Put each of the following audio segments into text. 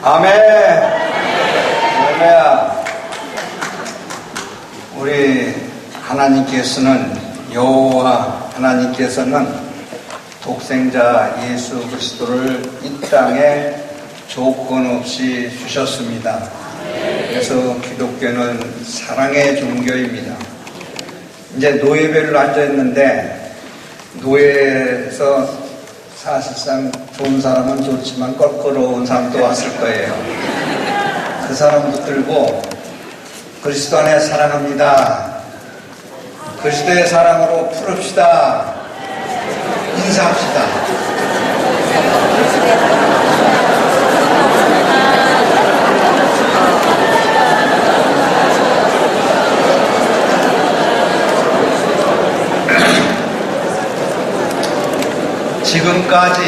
아멘. 할렐루야. 우리 하나님께서는, 여호와 하나님께서는 독생자 예수 그리스도를 이 땅에 조건 없이 주셨습니다. 그래서 기독교는 사랑의 종교입니다. 이제 노예별로 앉아있는데, 노예에서 사실상 좋은 사람은 좋지만 껄끄러운 사람도 왔을 거예요. 그 사람도 들고 그리스도 안에 사랑합니다. 그리스도의 사랑으로 풀읍시다. 인사합시다. 지금까지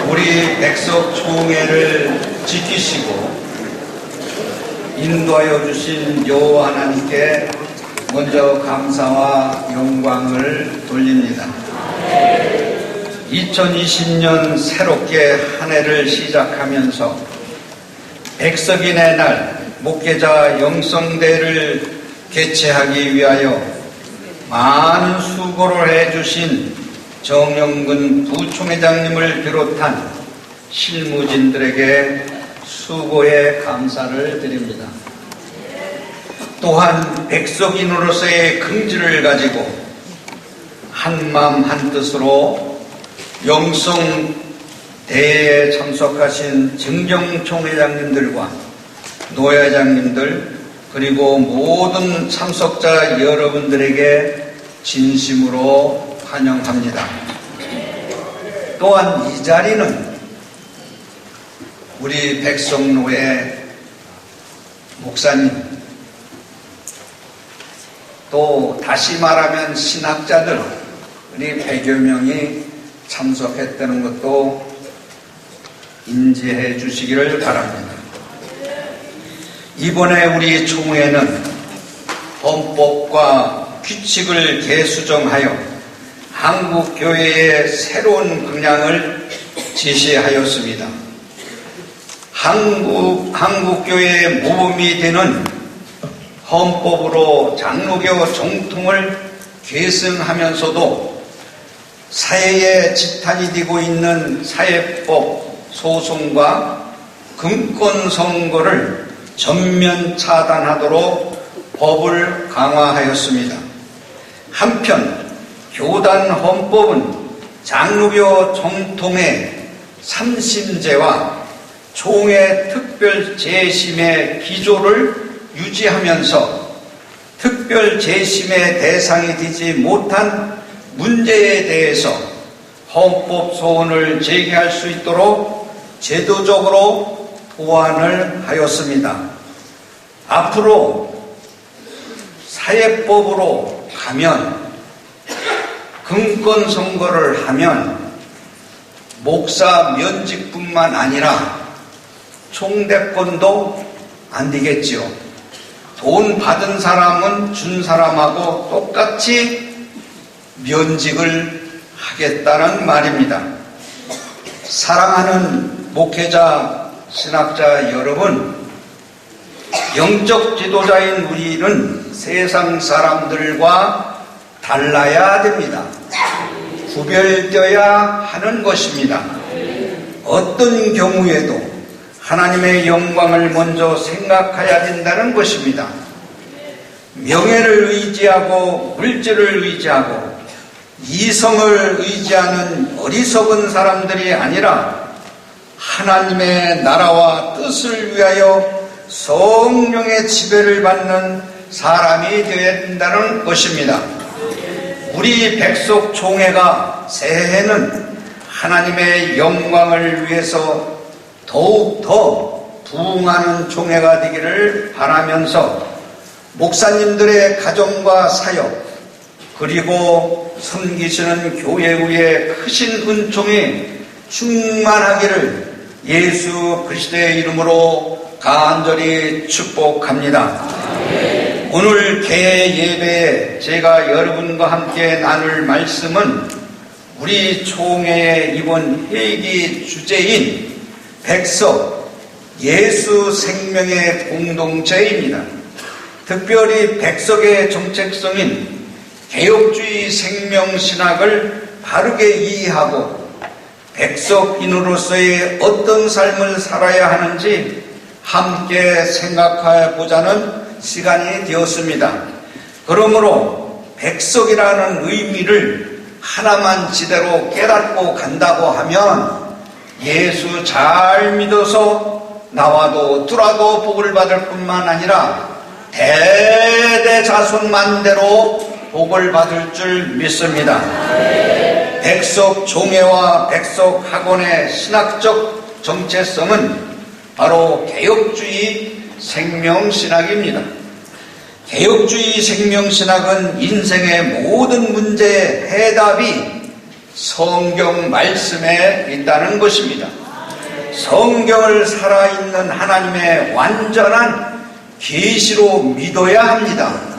우리 백석 총회를 지키시고 인도하여 주신 여호와 하나님께 먼저 감사와 영광을 돌립니다. 2020년 새롭게 한 해를 시작하면서 백석인의 날 목회자 영성대회를 개최하기 위하여 많은 수고를 해주신 정영근 부총회장님을 비롯한 실무진들에게 수고의 감사를 드립니다. 또한 백석인으로서의 긍지를 가지고 한마음 한뜻으로 영성대회에 참석하신 정경총회장님들과 노회장님들 그리고 모든 참석자 여러분들에게 진심으로 환영합니다. 또한 이 자리는 우리 백석노회 목사님, 또 다시 말하면 신학자들 우리 100여 명이 참석했다는 것도 인지해 주시기를 바랍니다. 이번에 우리 총회는 헌법과 규칙을 개수정하여 한국교회의 새로운 방향을 제시하였습니다. 한국교회의 모범이 되는 헌법으로 장로교 정통을 계승하면서도 사회에 지탄이 되고 있는 사회법 소송과 금권선거를 전면 차단하도록 법을 강화하였습니다. 한편 교단 헌법은 장로교 정통의 삼심제와 총회 특별 재심의 기조를 유지하면서 특별 재심의 대상이 되지 못한 문제에 대해서 헌법 소원을 제기할 수 있도록 제도적으로 보완을 하였습니다. 앞으로 사회법으로 가면 금권 선거를 하면 목사 면직뿐만 아니라 총대권도 안 되겠지요. 돈 받은 사람은 준 사람하고 똑같이 면직을 하겠다는 말입니다. 사랑하는 목회자, 신학자 여러분, 영적 지도자인 우리는 세상 사람들과 달라야 됩니다. 구별되어야 하는 것입니다. 어떤 경우에도 하나님의 영광을 먼저 생각해야 된다는 것입니다. 명예를 의지하고 물질을 의지하고 이성을 의지하는 어리석은 사람들이 아니라 하나님의 나라와 뜻을 위하여 성령의 지배를 받는 사람이 되어야 된다는 것입니다. 우리 백석 총회가 새해에는 하나님의 영광을 위해서 더욱 더 부흥하는 총회가 되기를 바라면서 목사님들의 가정과 사역 그리고 섬기시는 교회 위에 크신 은총이 충만하기를 예수 그리스도의 이름으로 간절히 축복합니다. 오늘 개회 예배에 제가 여러분과 함께 나눌 말씀은 우리 총회의 이번 회기 주제인 백석 예수 생명의 공동체입니다. 특별히 백석의 정체성인 개혁주의 생명신학을 바르게 이해하고 백석인으로서의 어떤 삶을 살아야 하는지 함께 생각해 보자는 시간이 되었습니다. 그러므로 백석이라는 의미를 하나만 지대로 깨닫고 간다고 하면 예수 잘 믿어서 나와도 들어도 복을 받을 뿐만 아니라 대대자손만대로 복을 받을 줄 믿습니다. 백석 종회와 백석 학원의 신학적 정체성은 바로 개혁주의 생명신학입니다. 개혁주의 생명신학은 인생의 모든 문제의 해답이 성경 말씀에 있다는 것입니다. 성경을 살아있는 하나님의 완전한 계시로 믿어야 합니다.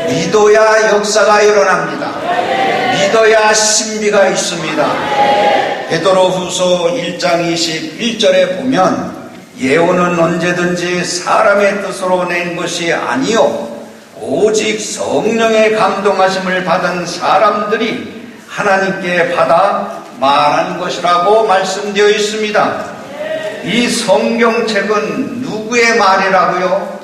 믿어야 역사가 일어납니다. 믿어야 신비가 있습니다. 베드로후서 1장 21절에 보면 예언은 언제든지 사람의 뜻으로 낸 것이 아니요 오직 성령의 감동하심을 받은 사람들이 하나님께 받아 말한 것이라고 말씀되어 있습니다. 이 성경책은 누구의 말이라고요?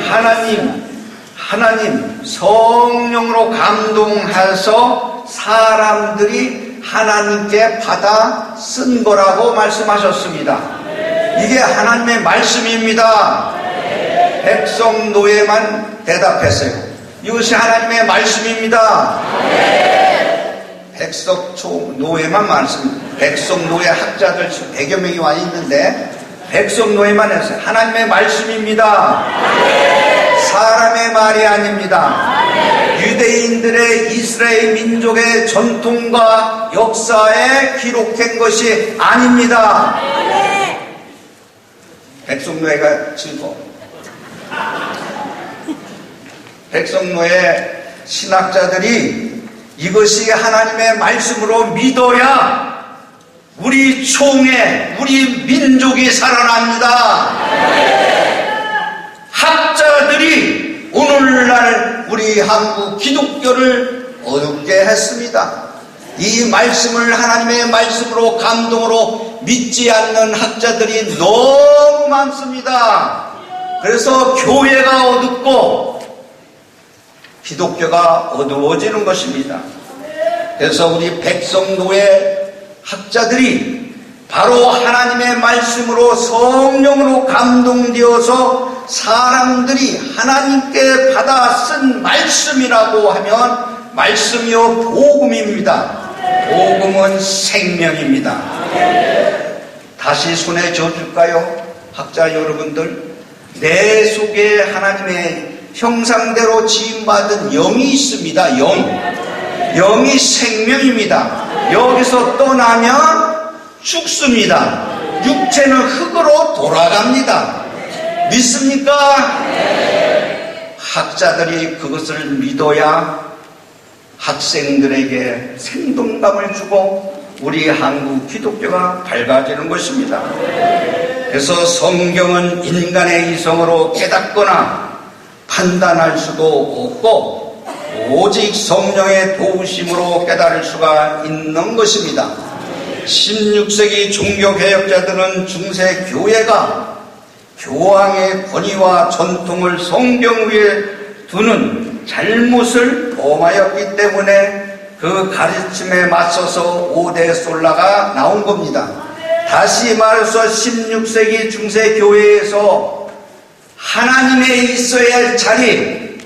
하나님 성령으로 감동해서 사람들이 하나님께 받아 쓴 거라고 말씀하셨습니다. 이게 하나님의 말씀입니다. 백성 노예만 대답했어요. 이것이 하나님의 말씀입니다. 백성 노예만 말씀. 백성 노예 학자들 100여 명이 와 있는데 백성 노예만 했어요. 하나님의 말씀입니다. 사람의 말이 아닙니다. 유대인들의 이스라엘 민족의 전통과 역사에 기록된 것이 아닙니다. 백성노예가 즐거워. 백성노예 신학자들이 이것이 하나님의 말씀으로 믿어야 우리 총회, 우리 민족이 살아납니다. 학자들이 오늘날 우리 한국 기독교를 어둡게 했습니다. 이 말씀을 하나님의 말씀으로 감동으로 믿지 않는 학자들이 너무 많습니다. 그래서 교회가 어둡고 기독교가 어두워지는 것입니다. 그래서 우리 백성노예 학자들이 바로 하나님의 말씀으로 성령으로 감동되어서 사람들이 하나님께 받아 쓴 말씀이라고 하면 말씀이요 복음입니다. 복음은 생명입니다. 다시 손에 쥐어줄까요? 학자 여러분들, 내 속에 하나님의 형상대로 지음받은 영이 있습니다. 영이 생명입니다. 여기서 떠나면 죽습니다. 육체는 흙으로 돌아갑니다. 믿습니까? 학자들이 그것을 믿어야 학생들에게 생동감을 주고 우리 한국 기독교가 밝아지는 것입니다. 그래서 성경은 인간의 이성으로 깨닫거나 판단할 수도 없고 오직 성령의 도우심으로 깨달을 수가 있는 것입니다. 16세기 종교개혁자들은 중세 교회가 교황의 권위와 전통을 성경 위에 두는 잘못을 범하였기 때문에 그 가르침에 맞서서 5대 솔라가 나온 겁니다. 다시 말해서 16세기 중세 교회에서 하나님에 있어야 할 자리,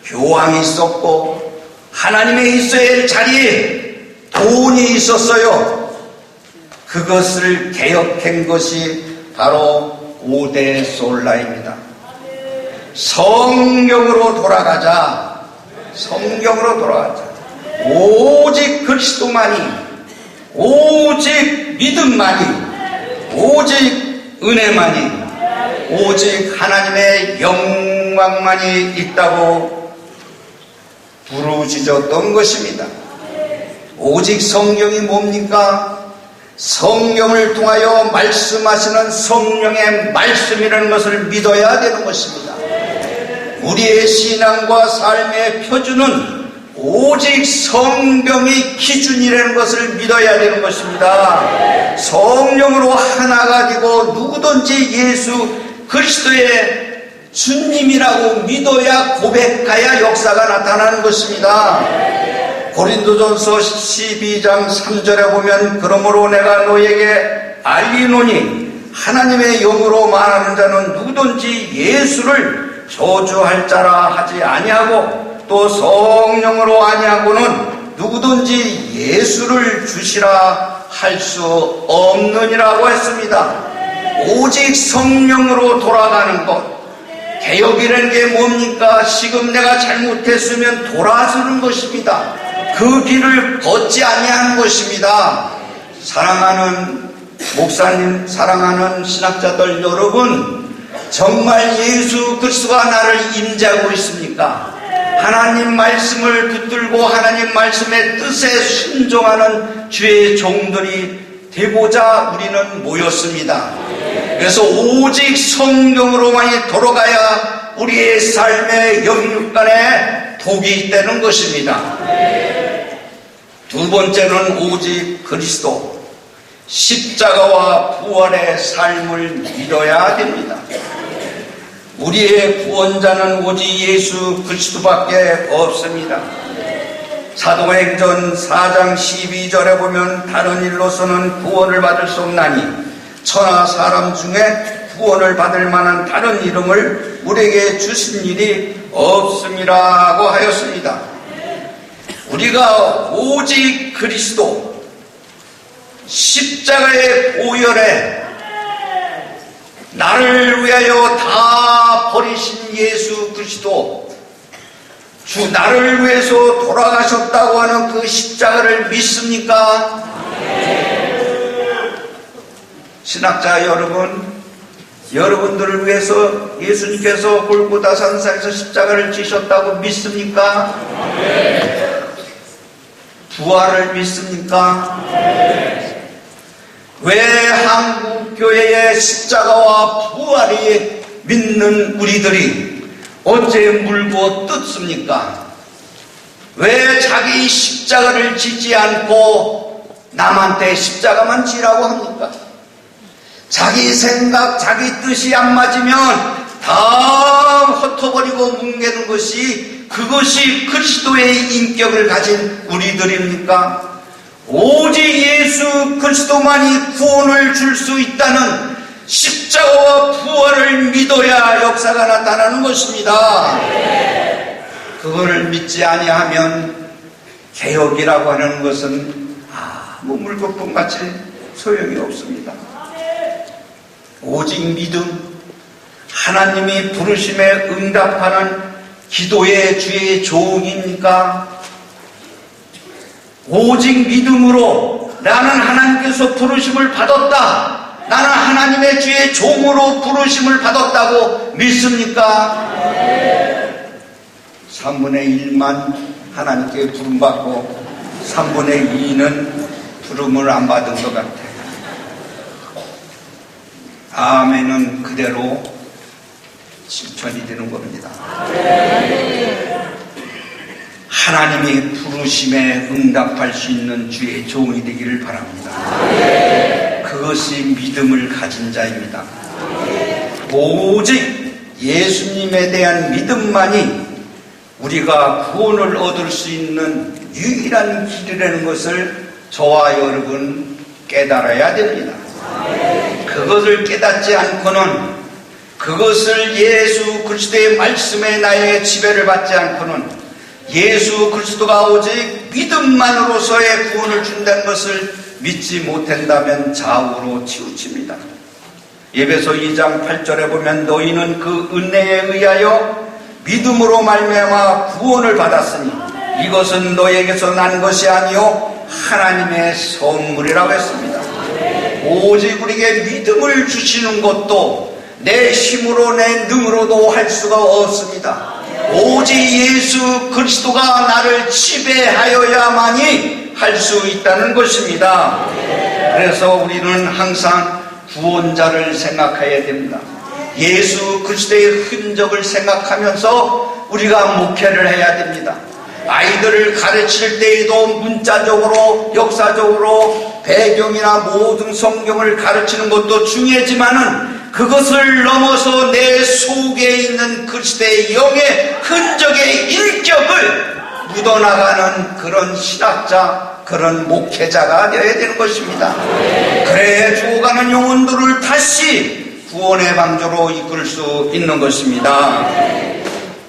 교황이 있었고 하나님에 있어야 할 자리에 돈이 있었어요. 그것을 개혁한 것이 바로 5대 솔라입니다. 성경으로 돌아가자. 오직 그리스도만이, 오직 믿음만이, 오직 은혜만이, 오직 하나님의 영광만이 있다고 부르짖었던 것입니다. 오직 성경이 뭡니까? 성경을 통하여 말씀하시는 성령의 말씀이라는 것을 믿어야 되는 것입니다. 우리의 신앙과 삶의 표준은 오직 성경이 기준이라는 것을 믿어야 되는 것입니다. 성령으로 하나가 되고 누구든지 예수 그리스도의 주님이라고 믿어야 고백하여 역사가 나타나는 것입니다. 고린도전서 12장 3절에 보면 그러므로 내가 너에게 알리노니 하나님의 영으로 말하는 자는 누구든지 예수를 저주할 자라 하지 아니하고 또 성령으로 아니하고는 누구든지 예수를 주시라 할 수 없느니라고 했습니다. 오직 성령으로 돌아가는 것. 개혁이라는 게 뭡니까? 지금 내가 잘못했으면 돌아서는 것입니다. 그 길을 걷지 아니하는 것입니다. 사랑하는 목사님, 사랑하는 신학자들 여러분, 정말 예수 그리스도가 나를 임재하고 있습니까? 하나님 말씀을 붙들고 하나님 말씀의 뜻에 순종하는 주의 종들이 되고자 우리는 모였습니다. 그래서 오직 성경으로만이 돌아가야 우리의 삶의 영육간에 독이 되는 것입니다. 두 번째는 오직 그리스도, 십자가와 부활의 삶을 믿어야 됩니다. 우리의 구원자는 오직 예수 그리스도밖에 없습니다. 사도행전 4장 12절에 보면 다른 일로서는 구원을 받을 수 없나니 천하 사람 중에 구원을 받을 만한 다른 이름을 우리에게 주신 일이 없음이라고 하였습니다. 우리가 오직 그리스도 십자가의 보혈에 나를 위하여 다 버리신 예수 그리스도, 주 나를 위해서 돌아가셨다고 하는 그 십자가를 믿습니까? 신학자 여러분, 여러분들을 위해서 예수님께서 골고다 산상에서 십자가를 지셨다고 믿습니까? 부활을 믿습니까? 왜 한국 교회의 십자가와 부활이 믿는 우리들이 어째 물고 뜯습니까? 왜 자기 십자가를 지지 않고 남한테 십자가만 지라고 합니까? 자기 생각, 자기 뜻이 안 맞으면 다 흩어버리고 뭉개는 것이, 그것이 그리스도의 인격을 가진 우리들입니까? 오직 예수 그리스도만이 구원을 줄 수 있다는 십자가와 부활을 믿어야 역사가 나타나는 것입니다. 그거를 믿지 아니하면 개혁이라고 하는 것은 아무 물거품같이 소용이 없습니다. 오직 믿음, 하나님이 부르심에 응답하는 기도의 주의 종입니까? 오직 믿음으로 나는 하나님께서 부르심을 받았다, 나는 하나님의 주의 종으로 부르심을 받았다고 믿습니까? 3분의 1만 하나님께 부름받고 3분의 2는 부름을 안 받은 것 같아요. 아멘은 그대로 실천이 되는 겁니다. 하나님이 부르심에 응답할 수 있는 주의 종이 되기를 바랍니다. 그것이 믿음을 가진 자입니다. 오직 예수님에 대한 믿음만이 우리가 구원을 얻을 수 있는 유일한 길이라는 것을 저와 여러분 깨달아야 됩니다. 그것을 깨닫지 않고는, 그것을 예수 그리스도의 말씀에 나의 지배를 받지 않고는 예수 그리스도가 오직 믿음만으로서의 구원을 준다는 것을 믿지 못한다면 좌우로 치우칩니다. 에베소 2장 8절에 보면 너희는 그 은혜에 의하여 믿음으로 말미암아 구원을 받았으니 이것은 너희에게서 난 것이 아니요 하나님의 선물이라고 했습니다. 오직 우리에게 믿음을 주시는 것도 내 힘으로 내 능으로도 할 수가 없습니다. 오직 예수 그리스도가 나를 지배하여야만이 할 수 있다는 것입니다. 그래서 우리는 항상 구원자를 생각해야 됩니다. 예수 그리스도의 흔적을 생각하면서 우리가 목회를 해야 됩니다. 아이들을 가르칠 때에도 문자적으로 역사적으로 배경이나 모든 성경을 가르치는 것도 중요하지만은 그것을 넘어서 내 속에 있는 그리스도의 영의 흔적의 인격을 묻어나가는 그런 신학자, 그런 목회자가 되어야 되는 것입니다. 그래야 죽어가는 영혼들을 다시 구원의 방주로 이끌 수 있는 것입니다.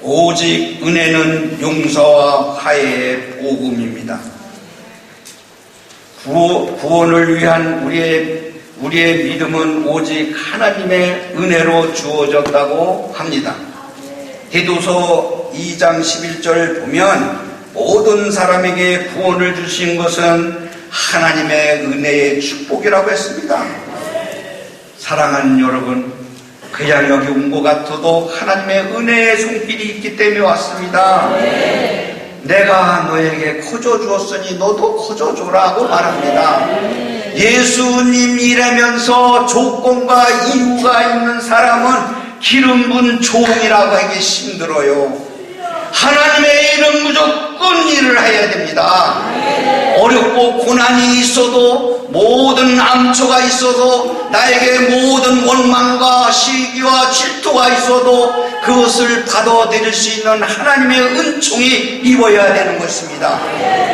오직 은혜는 용서와 화해의 복음입니다. 구원을 위한 우리의 믿음은 오직 하나님의 은혜로 주어졌다고 합니다. 디도서 2장 11절 보면 모든 사람에게 구원을 주신 것은 하나님의 은혜의 축복이라고 했습니다. 사랑하는 여러분, 그냥 여기 온 것 같아도 하나님의 은혜의 손길이 있기 때문에 왔습니다. 내가 너에게 커져 주었으니 너도 커져 줘라고 말합니다. 예수님 일하면서 조건과 이유가 있는 사람은 기름 분 종이라고 하기 힘들어요. 하나님의 일은 무조건 일을 해야 됩니다. 어렵고 고난이 있어도 모든 암초가 있어도 나에게 모든 원망과 시기와 질투가 있어도 그것을 받아들일 수 있는 하나님의 은총이 입어야 되는 것입니다.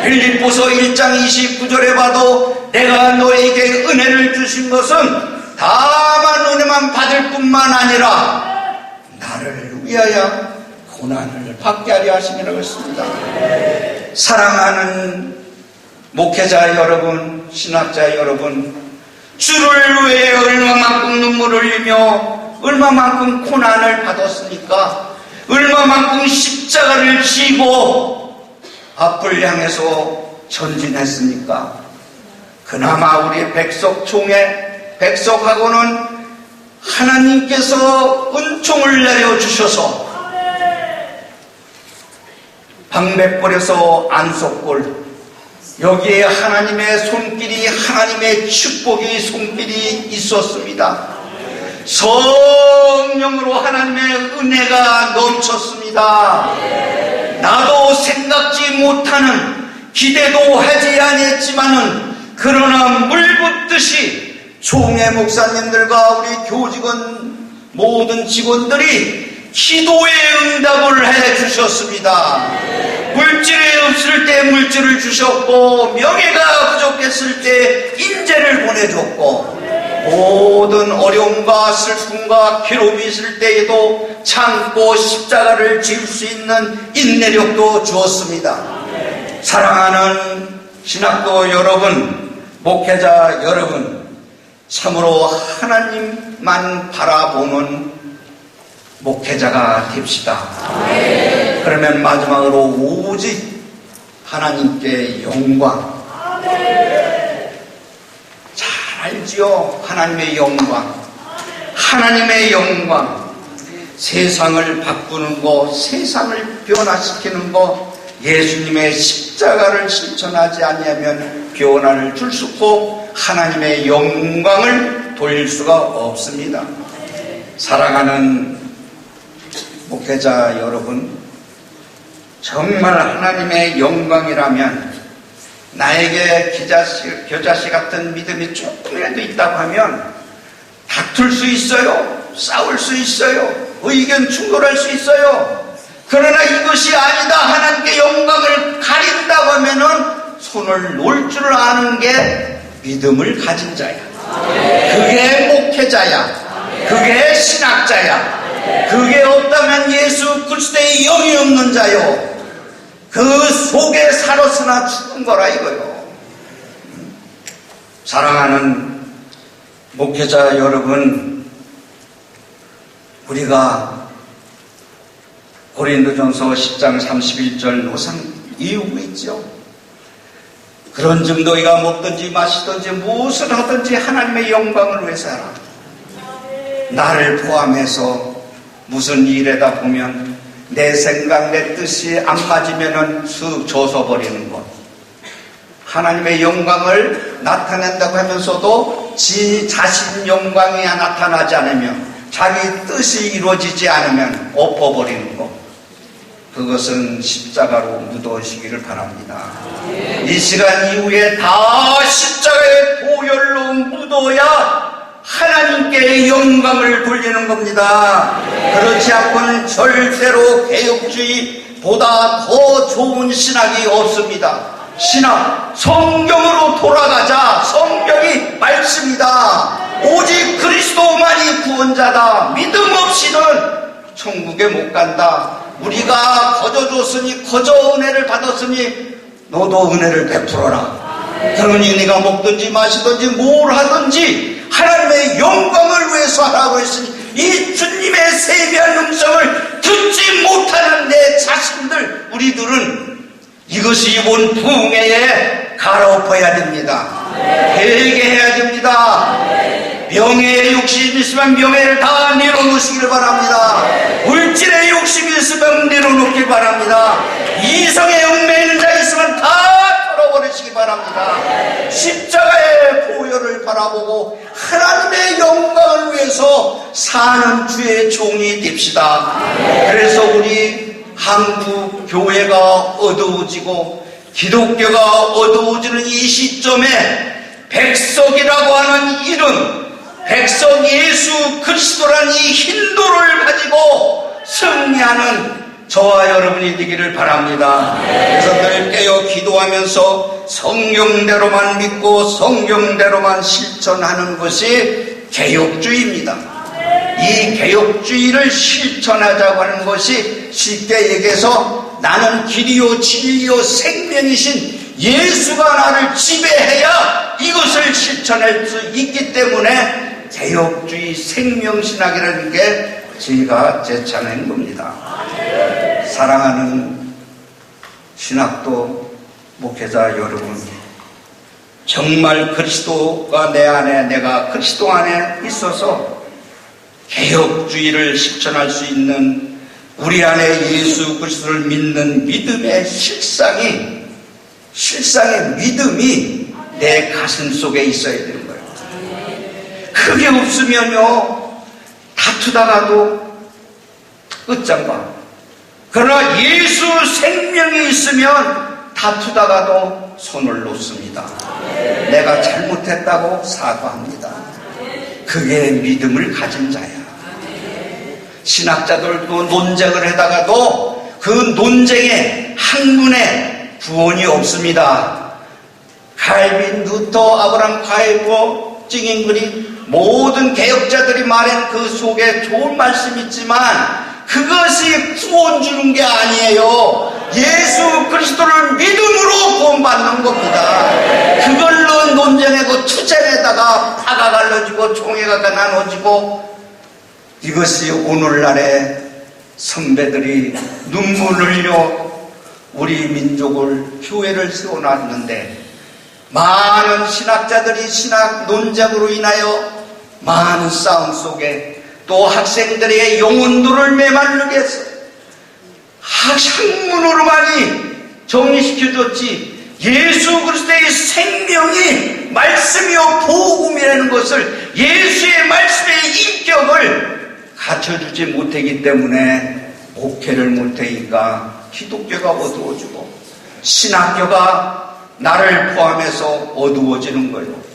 빌립보서 1장 29절에 봐도 내가 너에게 은혜를 주신 것은 다만 은혜만 받을 뿐만 아니라 나를 위하여 고난을 받게 하려 하심이라고 했습니다. 사랑하는 목회자 여러분, 신학자 여러분, 주를 위해 얼마만큼 눈물을 흘리며 얼마만큼 고난을 받았습니까? 얼마만큼 십자가를 지고 앞을 향해서 전진했습니까? 그나마 우리 백석하고는 하나님께서 은총을 내려주셔서 방백골에서 안석골, 여기에 하나님의 손길이, 하나님의 축복이 손길이 있었습니다. 성령으로 하나님의 은혜가 넘쳤습니다. 나도 생각지 못하는, 기대도 하지 않았지만은 그러나 물붓듯이 총회 목사님들과 우리 교직원 모든 직원들이 기도의 응답을 해주셨습니다. 물질이 없을 때 물질을 주셨고 명예가 부족했을 때 인재를 보내줬고 모든 어려움과 슬픔과 괴로움이 있을 때에도 참고 십자가를 지을 수 있는 인내력도 주었습니다. 사랑하는 신학도 여러분, 목회자 여러분, 참으로 하나님만 바라보는 목회자가 됩시다. 그러면 마지막으로 오직 하나님께 영광. 잘 알지요? 하나님의 영광. 하나님의 영광. 세상을 바꾸는 것, 세상을 변화시키는 것, 예수님의 십자가를 실천하지 아니하면 변화를 줄 수 없고 하나님의 영광을 돌릴 수가 없습니다. 사랑하는 목회자 여러분, 정말 하나님의 영광이라면 나에게 겨자씨 같은 믿음이 조금이라도 있다고 하면 다툴 수 있어요. 싸울 수 있어요. 의견 충돌할 수 있어요. 그러나 이것이 아니다, 하나님께 영광을 가린다고 하면은 손을 놓을 줄 아는 게 믿음을 가진 자야. 그게 목회자야. 그게 신학자야. 그게 없다면 예수 그리스도의 영이 없는 자요. 그 속에 살았으나 죽은 거라 이거요. 사랑하는 목회자 여러분, 우리가 고린도전서 10장 31절 노상 이유가 있죠. 그런즉 너희가 먹든지 마시든지 무엇을 하든지 하나님의 영광을 위해서 하라. 나를 포함해서 무슨 일에다 보면 내 생각 내 뜻이 안 맞으면은 쑥 져서 버리는 것, 하나님의 영광을 나타낸다고 하면서도 지 자신 영광이 나타나지 않으면, 자기 뜻이 이루어지지 않으면 엎어버리는 것, 그것은 십자가로 묻어시기를 바랍니다. 이 시간 이후에 다 십자가의 보혈로 묻어야 하나님께 영광을 돌리는 겁니다. 그렇지 않고는 절대로 개혁주의보다 더 좋은 신학이 없습니다. 신학, 성경으로 돌아가자. 성경이 말씀이다. 오직 그리스도만이 구원자다. 믿음 없이는 천국에 못 간다. 우리가 거저줬으니, 거저 은혜를 받았으니 너도 은혜를 베풀어라. 그러니 네가 먹든지 마시든지 뭘 하든지 하나님의 영광을 위해서 하라고 했으니, 이 주님의 세미한 음성을 듣지 못하는 내 자신들, 우리들은 이것이 이번 부흥회에 갈아엎어야 됩니다. 회개해야 됩니다. 명예의 욕심이 있으면 명예를 다 내려놓으시길 바랍니다. 물질의 욕심이 있으면 내려놓길 바랍니다. 이성의 얽매이는 있는 자 있으면 다 털어버리시기 바랍니다. 십자가의 보혈을 바라보고 하나님의 영광을 위해서 사는 주의 종이 됩시다. 그래서 우리 한국 교회가 어두워지고 기독교가 어두워지는 이 시점에 백석이라고 하는 이름, 백석 예수 그리스도라는 이 hin도를 가지고 승리하는 저와 여러분이 되기를 바랍니다. 그래서 늘 깨어 기도하면서 성경대로만 믿고 성경대로만 실천하는 것이 개혁주의입니다. 이 개혁주의를 실천하자고 하는 것이 쉽게 얘기해서 나는 길이요 진리요 생명이신 예수가 나를 지배해야 이것을 실천할 수 있기 때문에 개혁주의 생명신학이라는 게 제가 제찬한 겁니다. 사랑하는 신학도 목회자 여러분, 정말 그리스도가 내 안에, 내가 그리스도 안에 있어서 개혁주의를 실천할 수 있는 우리 안에 예수 그리스도를 믿는 믿음의 실상의 믿음이 내 가슴 속에 있어야 되는 거예요. 그게 없으면요, 다투다가도 끝장봐. 그러나 예수 생명이 있으면 다투다가도 손을 놓습니다. 내가 잘못했다고 사과합니다. 그게 믿음을 가진 자야. 신학자들도 논쟁을 하다가도 그 논쟁에 학문에 구원이 없습니다. 칼빈, 루터, 아브라함 카이퍼, 찡잉그리 모든 개혁자들이 말한 그 속에 좋은 말씀이 있지만 그것이 구원 주는 게 아니에요. 예수 그리스도를 믿음으로 구원받는 겁니다. 그걸로 논쟁하고 투쟁에다가 파가 갈라지고 총회가 나눠지고, 이것이 오늘날의 선배들이 눈물 흘려 우리 민족을, 교회를 세워놨는데, 많은 신학자들이 신학 논쟁으로 인하여 많은 싸움 속에 또 학생들의 영혼도를 메마르게 해서 학문으로만이 정리시켜줬지, 예수 그리스도의 생명이 말씀이요 복음이라는 것을, 예수의 말씀의 인격을 갖춰주지 못하기 때문에 목회를 못하니까 기독교가 어두워지고 신학교가 나를 포함해서 어두워지는 거예요.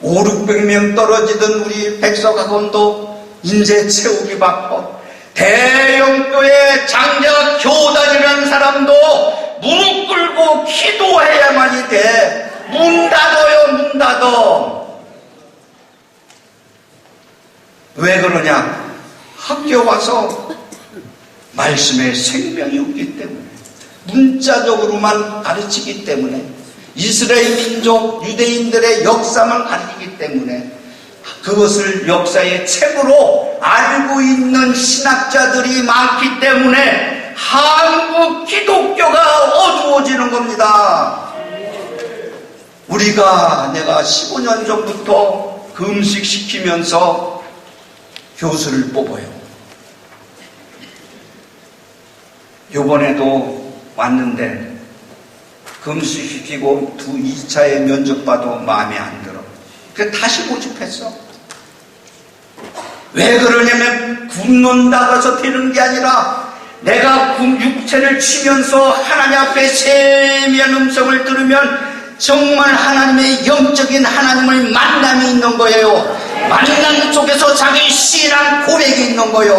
500~600명 떨어지던 우리 백석학원도 이제 채우기 바빠. 대형교회 장자 교단이라는 사람도 무릎 꿇고 기도해야만이 돼. 문 닫아요, 문 닫아. 왜 그러냐? 학교 와서 말씀에 생명이 없기 때문에, 문자적으로만 가르치기 때문에, 이스라엘 민족 유대인들의 역사만 가르치기 때문에, 그것을 역사의 책으로 알고 있는 신학자들이 많기 때문에 한국 기독교가 어두워지는 겁니다. 내가 15년 전부터 금식시키면서 교수를 뽑아요. 요번에도 왔는데 금수시키고 2차에 면접봐도 마음에 안 들어. 그래서 다시 모집했어. 왜 그러냐면 굶는다고 해서 되는 게 아니라 내가 육체를 치면서 하나님 앞에 세미한 음성을 들으면 정말 하나님의 영적인 하나님을 만남이 있는 거예요. 만남 속에서 자기 신앙 고백이 있는 거예요.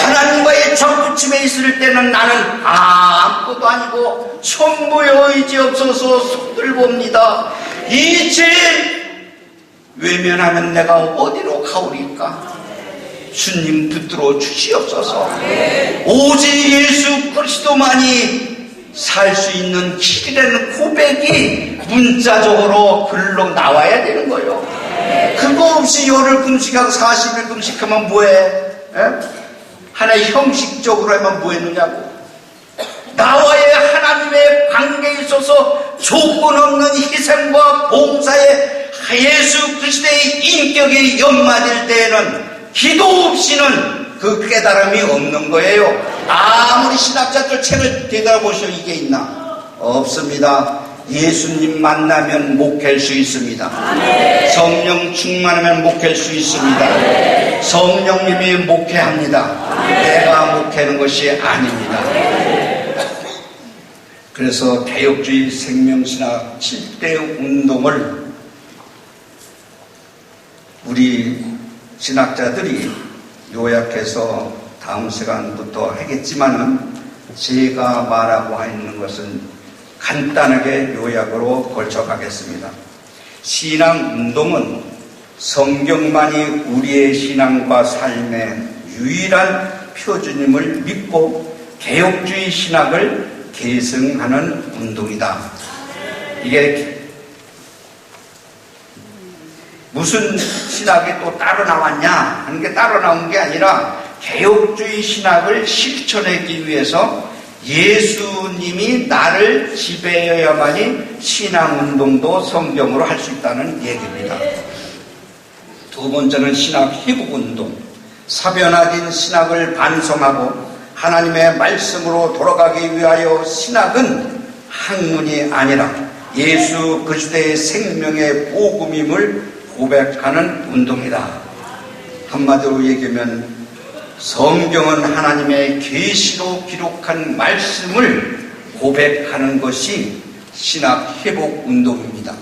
하나님과의 접붙임에 있을 때는 나는 아무것도 아니고 천부의 의지 없어서 손들 봅니다. 이 죄 외면하면 내가 어디로 가오리까? 주님 붙들어 주시옵소서. 오직 예수 그리스도만이 살 수 있는 길이라는 고백이 문자적으로 글로 나와야 되는 거예요. 그거 없이 열흘 금식하고 40일 금식하면 뭐해? 하나의 형식적으로 하면 뭐 했느냐고. 나와의 하나님의 관계에 있어서 조건 없는 희생과 봉사에 예수 그리스도의 인격이 연마될 때에는 기도 없이는 그 깨달음이 없는 거예요. 아무리 신학자들 책을 되돌아보셔 이게 있나? 없습니다. 예수님 만나면 목회할 수 있습니다. 성령 충만하면 목회할 수 있습니다. 성령님이 목회합니다. 내가 목회하는 것이 아닙니다. 그래서 개혁주의 생명신학 7대 운동을 우리 신학자들이 요약해서 다음 시간부터 하겠지만은 제가 말하고 있는 것은 간단하게 요약으로 걸쳐가겠습니다. 신앙운동은 성경만이 우리의 신앙과 삶의 유일한 표준임을 믿고 개혁주의 신학을 계승하는 운동이다. 이게 무슨 신학이 또 따로 나왔냐 하는 게 따로 나온 게 아니라 개혁주의 신학을 실천하기 위해서 예수님이 나를 지배해야만이 신앙운동도 성경으로 할 수 있다는 얘기입니다. 두 번째는 신학 회복운동. 사변화된 신학을 반성하고 하나님의 말씀으로 돌아가기 위하여 신학은 학문이 아니라 예수 그리스도의 생명의 복음임을 고백하는 운동이다. 한마디로 얘기하면 성경은 하나님의 계시로 기록한 말씀을 고백하는 것이 신학 회복 운동입니다.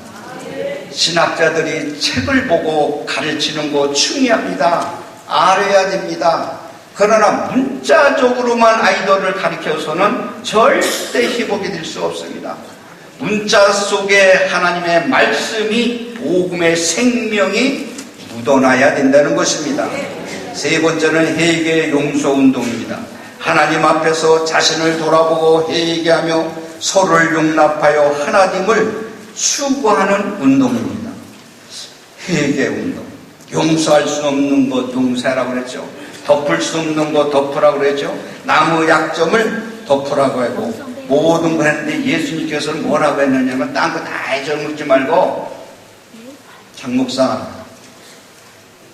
신학자들이 책을 보고 가르치는 거 중요합니다. 알아야 됩니다. 그러나 문자적으로만 아이들을 가르쳐서는 절대 회복이 될 수 없습니다. 문자 속에 하나님의 말씀이 복음의 생명이 묻어나야 된다는 것입니다. 세 번째는 회개 용서 운동입니다. 하나님 앞에서 자신을 돌아보고 회개하며 서로를 용납하여 하나님을 추구하는 운동입니다. 회개 운동. 용서할 수 없는 것 용서하라고 그랬죠. 덮을 수 없는 것 덮으라고 그랬죠. 남의 약점을 덮으라고 하고 모든 걸 했는데 예수님께서는 뭐라고 했느냐면 딴 거 다 잊어먹지 말고 장 목사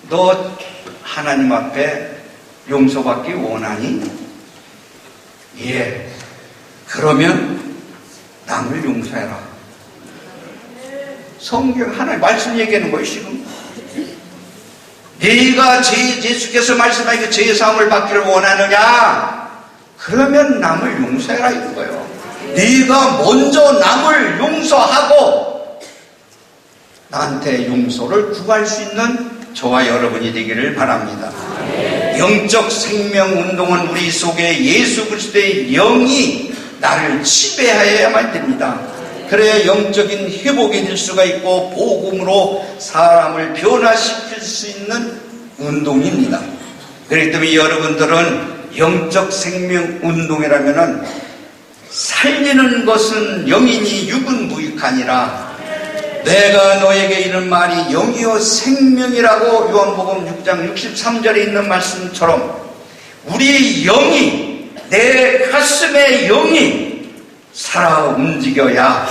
너 하나님 앞에 용서받기 원하니? 예. 그러면 남을 용서해라. 성경 하나님 말씀 얘기하는 거예요 지금. 네가 예수께서 말씀하기에 제사함을 받기를 원하느냐? 그러면 남을 용서해라 이거예요. 네가 먼저 남을 용서하고 나한테 용서를 구할 수 있는 저와 여러분이 되기를 바랍니다. 영적 생명 운동은 우리 속에 예수 그리스도의 영이 나를 지배하여야만 됩니다. 그래야 영적인 회복이 될 수가 있고 복음으로 사람을 변화시킬 수 있는 운동입니다. 그렇기 때문에 여러분들은 영적 생명 운동이라면은 살리는 것은 영이니 육은 무익하니라. 내가 너에게 이런 말이 영이요 생명이라고 요한복음 6장 63절에 있는 말씀처럼 우리 영이 내 가슴의 영이 살아 움직여야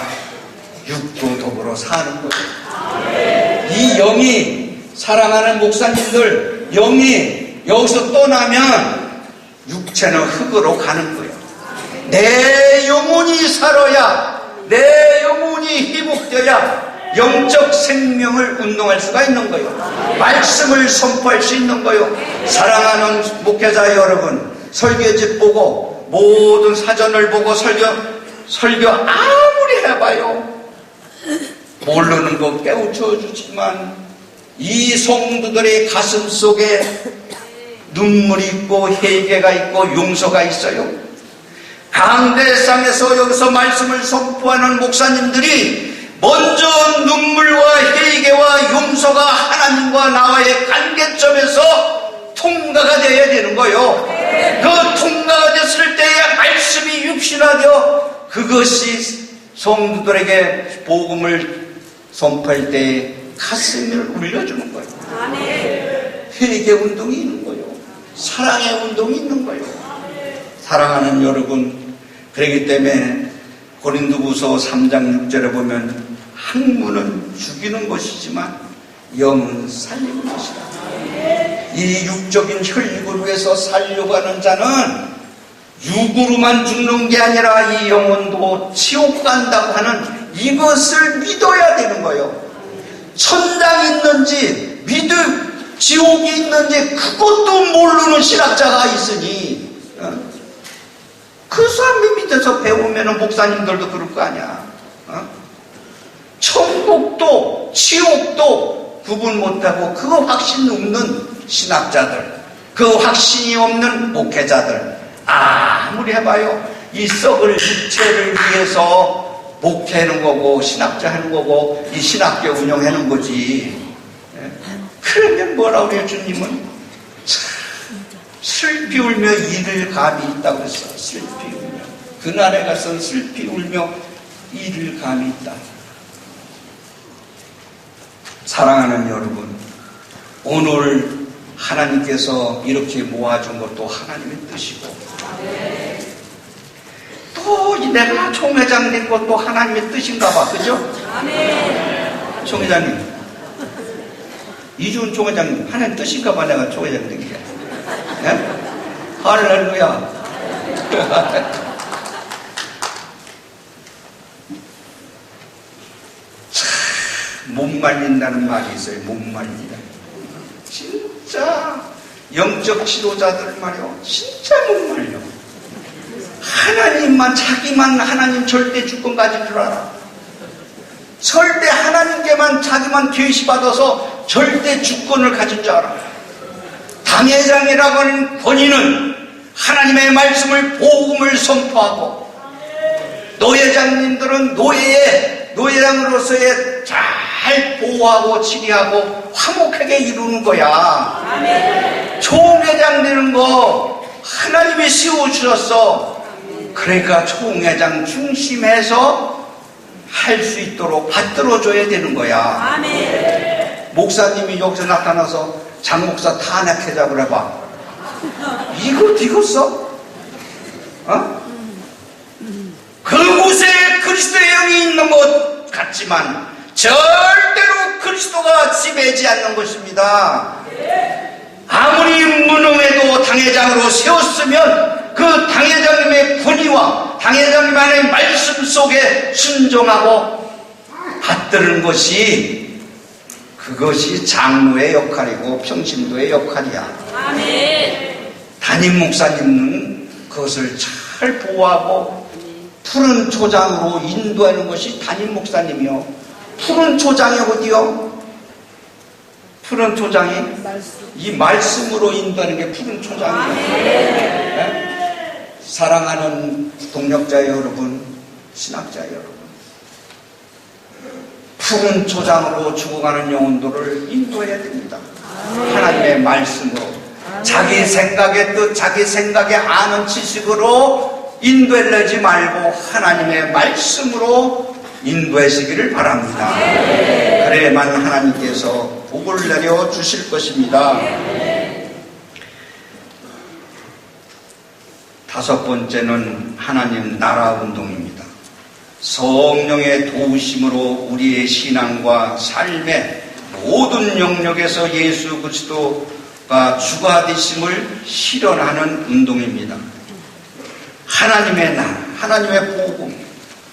육도 더불어 사는 거예요. 이 영이 사랑하는 목사님들 영이 여기서 떠나면 육체는 흙으로 가는 거예요. 내 영혼이 살아야 내 영혼이 회복되어야 영적 생명을 운동할 수가 있는 거예요. 말씀을 선포할 수 있는 거예요. 사랑하는 목회자 여러분, 설교집 보고 모든 사전을 보고 설교 아무리 해봐요. 모르는 거 깨우쳐 주지만 이 성도들의 가슴 속에 눈물이 있고 회개가 있고 용서가 있어요. 강대상에서 여기서 말씀을 선포하는 목사님들이 먼저 눈물과 회개와 용서가 하나님과 나와의 관계점에서 통과가 되어야 되는 거예요. 그 통과가 됐을 때에 말씀이 육신화되어 그것이 성도들에게 복음을 선포할 때에 가슴을 울려주는 거예요. 회개 운동이 있는 거예요. 사랑의 운동이 있는 거예요. 사랑하는 여러분, 그렇기 때문에 고린도후서 3장 6절에 보면 학문은 죽이는 것이지만 영은 살리는 것이다. 이 육적인 혈육을 위해서 살려고 하는 자는 육으로만 죽는 게 아니라 이 영혼도 지옥 간다고 하는 이것을 믿어야 되는 거예요. 천당이 있는지 지옥이 있는지 그것도 모르는 신학자가 있으니 그 사람이 밑에서 배우면 목사님들도 그럴 거 아니야. 천국도 지옥도 구분 못하고 그 확신 없는 신학자들, 그 확신이 없는 목회자들, 아무리 해봐요. 이 썩을 육체를 위해서 목회하는 거고 신학자 하는 거고 이 신학교 운영하는 거지. 그러면 뭐라고 그래요? 주님은 슬피 울며 이를 감이 있다고 그랬어. 슬피 울며 그날에 가서 슬피 울며 이를 감이 있다. 사랑하는 여러분, 오늘 하나님께서 이렇게 모아준 것도 하나님의 뜻이고 또 내가 총회장 된 것도 하나님의 뜻인가 봐. 그죠? 총회장님, 이준 총회장님, 하나님 뜻인가 봐. 내가 총회장 된 게. 할렐루야. 못 말린다는 말이 있어요. 못 말린다. 진짜 영적 지도자들 말이요, 진짜 못 말려. 하나님만, 자기만 하나님 절대 주권 가질 줄 알아. 절대 하나님께만 자기만 계시받아서 절대 주권을 가질 줄 알아. 당회장이라고 하는 권위는 하나님의 말씀을 복음을 선포하고, 노회장님들은 노회장으로서의 잘 보호하고 치리하고 화목하게 이루는 거야. 총회장 되는 거 하나님이 세워주셨어. 그러니까 총회장 중심에서 할 수 있도록 받들어줘야 되는 거야. 목사님이 여기서 나타나서 장목사 탄핵하자고 그래봐. 이거 되겠어? 그곳에 그리스도의 영이 있는 것 같지만 절대로 그리스도가 지배하지 않는 것입니다. 아무리 무능해도 당회장으로 세웠으면 그 당회장님의 권위와 당회장님 안의 말씀 속에 순종하고 받드는 것이, 그것이 장로의 역할이고 평신도의 역할이야. 담임 목사님은 그것을 잘 보호하고 푸른 초장으로 인도하는 것이 담임 목사님이요. 푸른 초장이 어디요? 푸른 초장이 이 말씀으로 인도하는 게 푸른 초장이에요. 네? 사랑하는 동력자 여러분, 신학자 여러분, 푸른 초장으로 죽어가는 영혼들을 인도해야 됩니다. 하나님의 말씀으로, 자기 생각의 뜻, 자기 생각에 아는 지식으로 인도하지 말고 하나님의 말씀으로 인도하시기를 바랍니다. 그래야만 하나님께서 복을 내려 주실 것입니다. 다섯 번째는 하나님 나라 운동입니다. 성령의 도우심으로 우리의 신앙과 삶의 모든 영역에서 예수 그리스도가 주가 되심을 실현하는 운동입니다. 하나님의 나라, 하나님의 복음,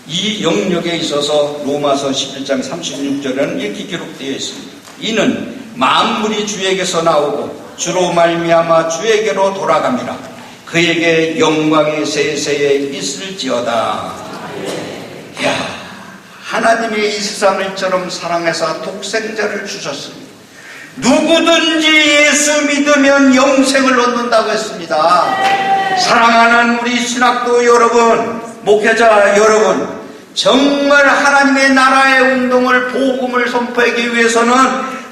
이 영역에 있어서 로마서 11장 36절에는 이렇게 기록되어 있습니다. 이는 만물이 주에게서 나오고 주로 말미암아 주에게로 돌아갑니다. 그에게 영광이 세세에 있을지어다. 이야, 하나님이 이 세상을 처럼 사랑해서 독생자를 주셨습니다. 누구든지 예수 믿으면 영생을 얻는다고 했습니다. 사랑하는 우리 신학도 여러분, 목회자 여러분, 정말 하나님의 나라의 운동을, 복음을 선포하기 위해서는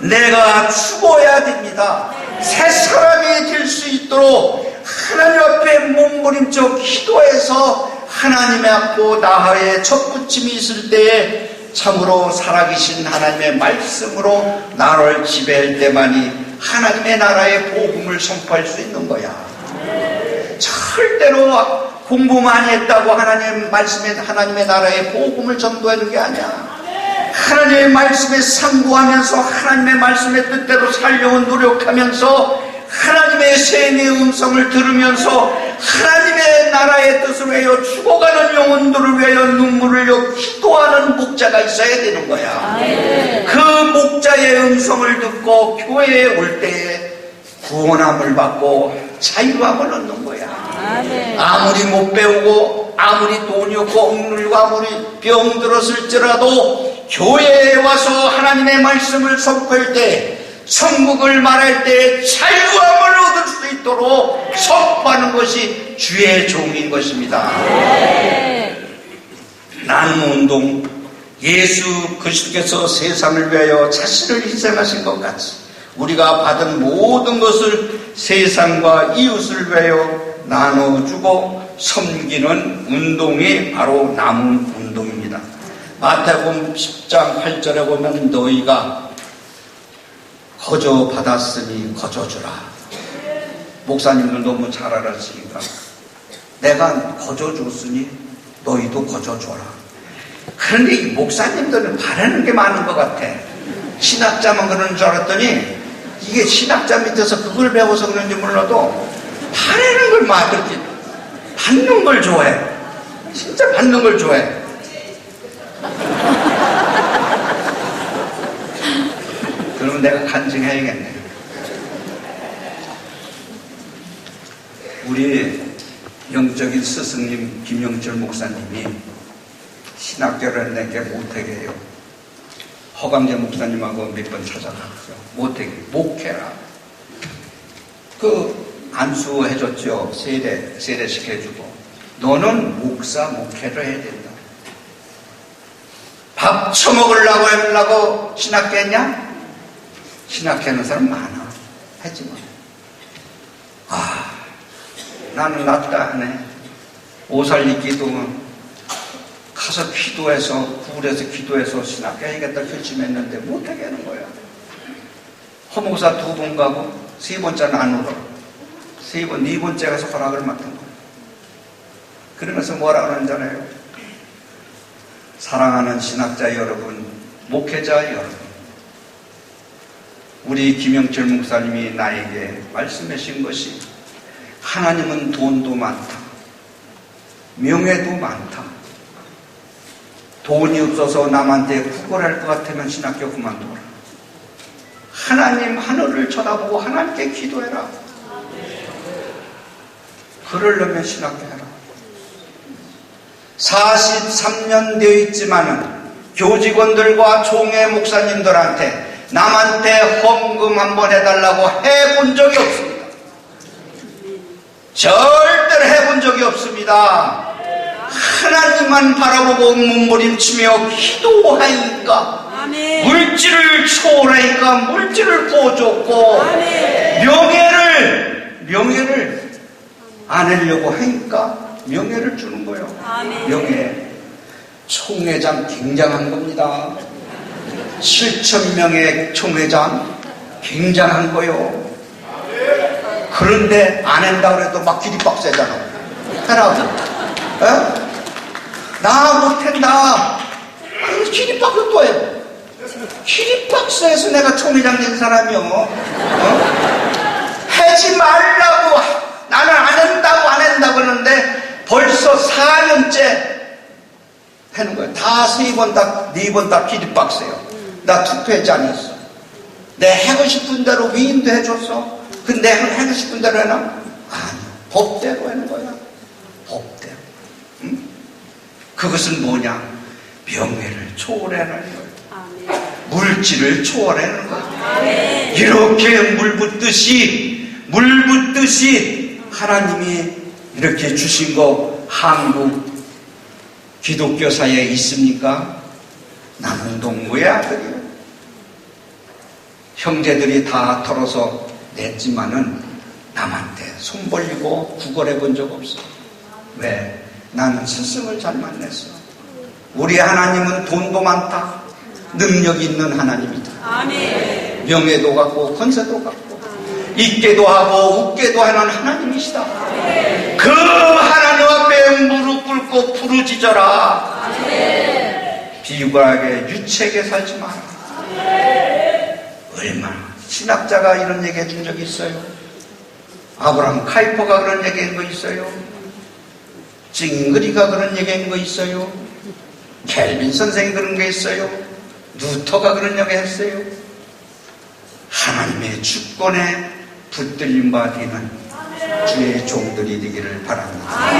내가 죽어야 됩니다. 새 사람이 될 수 있도록 하나님 앞에 몸부림쳐 기도해서 하나님의 앞고 나의 첫부침이 있을 때에 참으로 살아계신 하나님의 말씀으로 나를 지배할 때만이 하나님의 나라의 복음을 선포할 수 있는 거야. 절대로 공부 많이 했다고 하나님의 나라의 복음을 전도하는 게 아니야. 하나님의 말씀에 상고하면서 하나님의 말씀의 뜻대로 살려고 노력하면서 하나님의 셈의 음성을 들으면서 하나님의 나라의 뜻을 위하여 죽어가는 영혼들을 위하여 눈물을 흘려 기도하는 목자가 있어야 되는 거야. 그 목자의 음성을 듣고 교회에 올 때에 구원함을 받고 자유함을 얻는 거야. 아무리 못 배우고 아무리 돈이 없고 억눌리고 아무리 병들었을지라도 교회에 와서 하나님의 말씀을 선포할 때, 천국을 말할 때 자유함을 얻을 수 있도록 선포하는 것이 주의 종인 것입니다. 나눔운동, 예수 그리스도께서 세상을 위하여 자신을 희생하신 것 같이 우리가 받은 모든 것을 세상과 이웃을 위하여 나눠주고 섬기는 운동이 바로 나눔 운동입니다. 마태복음 10장 8절에 보면 너희가 거저 받았으니 거저 주라. 목사님들 너무 잘 알았으니까 내가 거저 줬으니 너희도 거저 줘라. 그런데 이 목사님들은 바라는 게 많은 것 같아. 신학자만 그러는 줄 알았더니 이게 신학자 밑에서 그걸 배워서 그런지 몰라도 바라는 걸 맞을지 받는 걸 좋아해. 진짜 받는 걸 좋아해. 그러면 내가 간증해야겠네. 우리 영적인 스승님 김영철 목사님이 신학교를 내게 못하게 해요. 허광재 목사님하고 몇 번 찾아갔어요. 못하게, 목회라. 안수해줬죠. 세례식 해주고. 너는 목사 목회를 해야 된다. 밥 처먹으려고 하려고 신학교 했냐? 신학교 하는 사람 많아. 하지만. 나는 낫다 하네. 오살리 기도는 가서 기도해서, 구울에서 기도해서 신학교 해야겠다 결심했는데 못하게 하는 거야. 허목사 2번 가고 3번째는 안 울어. 4번째 가서 허락을 맡은 거야. 그러면서 뭐라 그러잖아요. 사랑하는 신학자 여러분, 목회자 여러분, 우리 김영철 목사님이 나에게 말씀하신 것이 하나님은 돈도 많다. 명예도 많다. 돈이 없어서 남한테 구걸할 것 같으면 신학교 그만둬라. 하나님 하늘을 쳐다보고 하나님께 기도해라. 그러려면 신학교 해라. 43년 되어 있지만은 교직원들과 총회 목사님들한테 남한테 헌금 한번 해달라고 해본 적이 없습니다. 절대로 해본 적이 없습니다. 하나님만 바라보고 몸부림치며 기도하니까 물질을 초월하니까 물질을 보여줬고 명예를 안 하려고 하니까 명예를 주는 거예요. 명예. 총회장 굉장한 겁니다. 7,000명의 총회장 굉장한 거요. 그런데 안 한다고 해도 막 기립박수잖아. 해라고. 에? 나 못한다. 기립박수 또 해. 기립박수해서 내가 총회장 된 사람이요. 하지 말라고. 나는 안 한다고 그러는데 벌써 4년째 하는 거예요. 다 3번 다, 4번 다 기립박스예요. 나 투표했지 않았어. 내 하고 싶은 대로 위임도 해줬어. 근데 하고 싶은 대로 해나? 아니, 법대로 하는 거야. 법대로. 응? 그것은 뭐냐? 명예를 초월하는 거예요. 물질을 초월하는 거예요. 이렇게 물 붓듯이 하나님이 이렇게 주신 거 한국 기독교 사회에 있습니까? 나는 동무의 아들이요. 형제들이 다 털어서 냈지만은 남한테 손 벌리고 구걸해 본 적 없어. 왜? 나는 스승을 잘 만났어. 우리 하나님은 돈도 많다. 능력 있는 하나님이다. 아멘. 명예도 갖고 권세도 갖고 있게도 하고 웃게도 하는 하나님이시다. 아멘. 그 하나님 앞에 무릎 꿇고 부르짖어라. 아멘. 비굴하게 유치하게 살지 마라. 아멘. 얼마나 신학자가 이런 얘기 해준 적이 있어요. 아브라함 카이퍼가 그런 얘기 한 거 있어요. 찡그리가 그런 얘기 한 거 있어요. 켈빈 선생이 그런 거 있어요. 루터가 그런 얘기 했어요. 하나님의 주권에 붙들림 받이는 주의 종들이 되기를 바랍니다.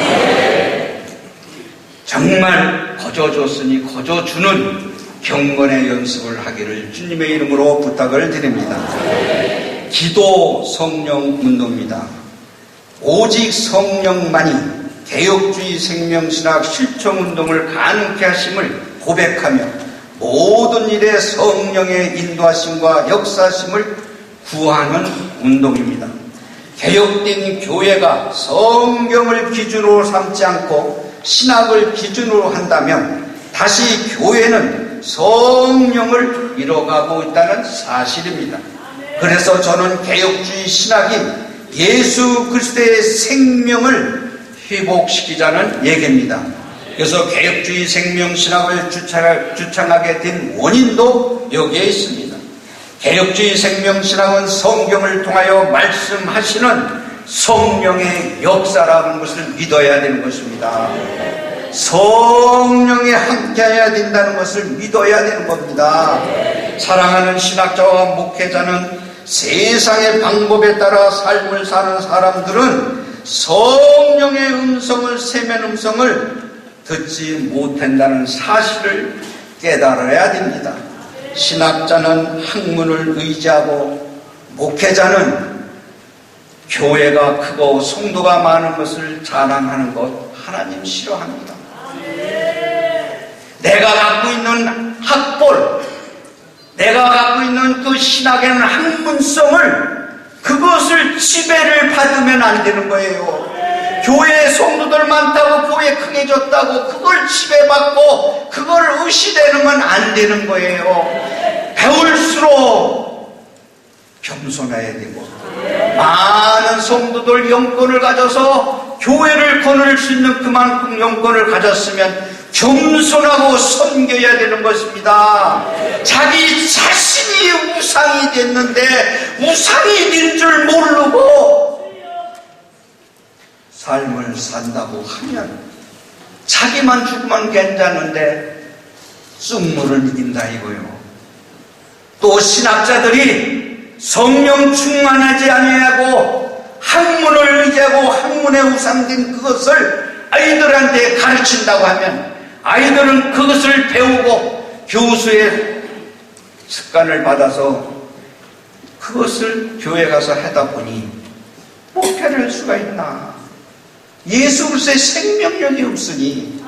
정말 거저줬으니 거저주는 경건의 연습을 하기를 주님의 이름으로 부탁을 드립니다. 기도 성령 운동입니다. 오직 성령만이 개혁주의 생명신학 실천운동을 가능케 하심을 고백하며 모든 일에 성령의 인도하심과 역사심을 구하는 운동입니다. 개혁된 교회가 성경을 기준으로 삼지 않고 신학을 기준으로 한다면 다시 교회는 성령을 잃어가고 있다는 사실입니다. 그래서 저는 개혁주의 신학이 예수 그리스도의 생명을 회복시키자는 얘기입니다. 그래서 개혁주의 생명신학을 주창하게 된 원인도 여기에 있습니다. 개혁주의 생명신학은 성경을 통하여 말씀하시는 성령의 역사라는 것을 믿어야 되는 것입니다. 성령에 함께해야 된다는 것을 믿어야 되는 겁니다. 사랑하는 신학자와 목회자는 세상의 방법에 따라 삶을 사는 사람들은 성령의 음성을, 세면 음성을 듣지 못한다는 사실을 깨달아야 됩니다. 신학자는 학문을 의지하고 목회자는 교회가 크고 성도가 많은 것을 자랑하는 것 하나님 싫어합니다. 내가 갖고 있는 학벌, 내가 갖고 있는 그 신학에는 학문성을 그것을 지배를 받으면 안 되는 거예요. 교회에 성도들 많다고 교회 크게 졌다고 그걸 지배받고 그걸 의시되면 안 되는 거예요. 배울수록 겸손해야 되고 많은 성도들 영권을 가져서 교회를 거느릴 수 있는 그만큼 영권을 가졌으면 겸손하고 섬겨야 되는 것입니다. 자기 자신이 우상이 됐는데 우상이 된 줄 모르고 삶을 산다고 하면 자기만 죽으면 괜찮은데 쑥물을 이긴다 이거요. 또 신학자들이 성령 충만하지 아니하고 학문을 의지하고 학문에 우상된 그것을 아이들한테 가르친다고 하면 아이들은 그것을 배우고 교수의 습관을 받아서 그것을 교회 가서 하다 보니 목회를 할 수가 있나. 예수 그리스도의 생명력이 없으니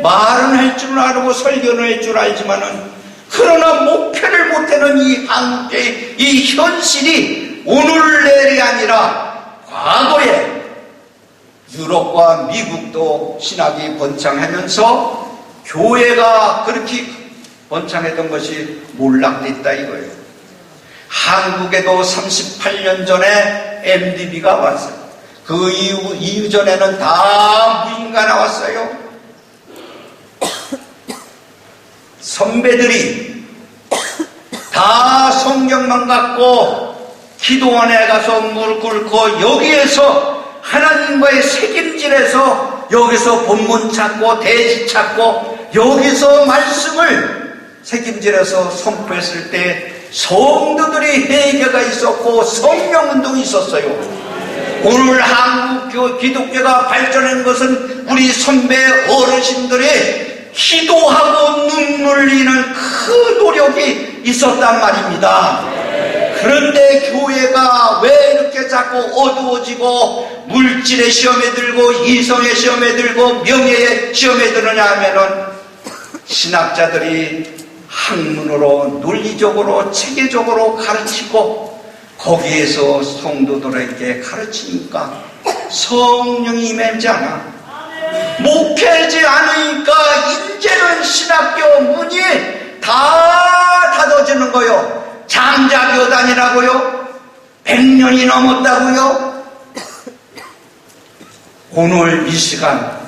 말은 할 줄 알고 설교는 할 줄 알지만은 그러나 목회를 못하는 이 한국의 이 현실이 오늘 내일이 아니라 과거에 유럽과 미국도 신학이 번창하면서 교회가 그렇게 번창했던 것이 몰락됐다 이거예요. 한국에도 38년 전에 MDB가 왔어요. 그 이후 전에는 다 무인가 나왔어요. 선배들이 다 성경만 갖고 기도원에 가서 무릎 꿇고 여기에서 하나님과의 책임질에서 여기서 본문 찾고 대지 찾고 여기서 말씀을 책임질에서 선포했을 때 성도들이 회개가 있었고 성령운동이 있었어요. 오늘 한국 기독교가 발전한 것은 우리 선배 어르신들의 기도하고 눈물 흘리는 그 노력이 있었단 말입니다. 그런데 교회가 왜 이렇게 자꾸 어두워지고 물질의 시험에 들고 이성의 시험에 들고 명예의 시험에 드느냐 하면은 신학자들이 학문으로 논리적으로 체계적으로 가르치고 거기에서 성도들에게 가르치니까 성령이 임하지 않아. 목회하지 않으니까 이제는 신학교 문이 다 닫아지는 거요. 장자교단이라고요. 100년이 넘었다고요. 오늘 이 시간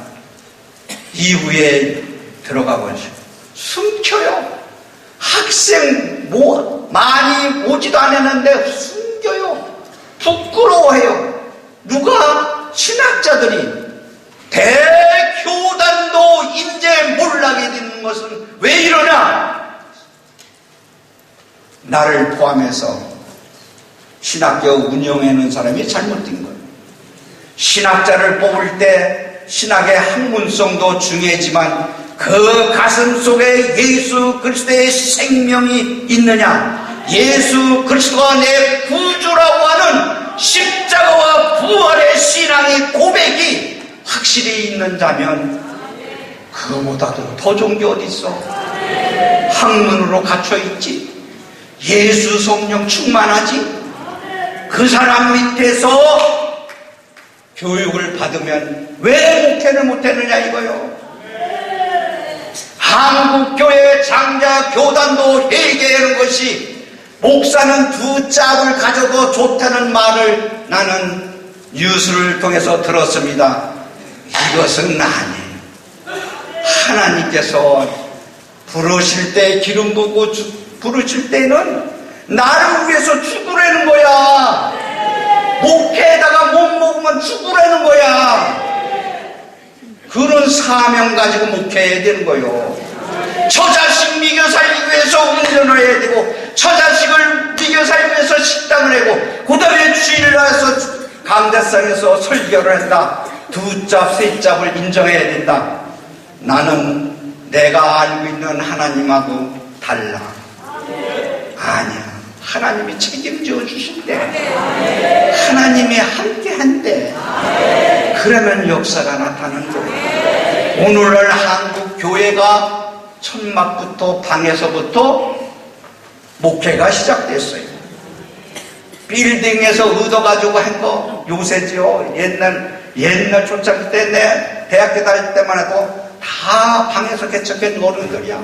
이후에 들어가 보시오. 숨겨요. 학생 많이 오지도 않았는데 숨겨요. 부끄러워해요. 누가? 신학자들이. 대교단도 이제 몰락이 되는 것은 왜 이러냐? 나를 포함해서 신학교 운영하는 사람이 잘못된 거예요. 신학자를 뽑을 때 신학의 학문성도 중요하지만 그 가슴 속에 예수 그리스도의 생명이 있느냐, 예수 그리스도가 내 구주라고 하는 십자가와 부활의 신앙의 고백이 확실히 있는 자면 그거보다도 더 좋은 게 어디 있어? 학문으로 갖춰있지, 예수 성령 충만하지. 그 사람 밑에서 교육을 받으면 왜 목회를 못했느냐 이거요. 한국교회 장자 교단도 회개하는 것이, 목사는 두 짝을 가져도 좋다는 말을 나는 뉴스를 통해서 들었습니다. 이것은 아니에요. 하나님께서 부르실 때 기름 부고 부르실 때는 나를 위해서 죽으라는 거야. 목회에다가 못 먹으면 죽으라는 거야. 그런 사명 가지고 목회해야 되는 거예요. 처자식 미겨 살기 위해서 운전을 해야 되고, 처자식을 미겨 살기 위해서 식당을 하고, 그 다음에 주일을 나서 강대상에서 설교를 한다. 두 짭, 세 짭을 인정해야 된다. 나는 내가 알고 있는 하나님하고 달라. 아니야. 하나님이 책임져 주신대. 하나님이 함께 한대. 그러면 역사가 나타나는 거예요. 오늘날 한국 교회가 천막부터 방에서부터 목회가 시작됐어요. 빌딩에서 얻어가지고 한 거 요새지요. 옛날 초창기 때 내 대학교 다닐 때만 해도 다 방에서 개척한 어른들이야.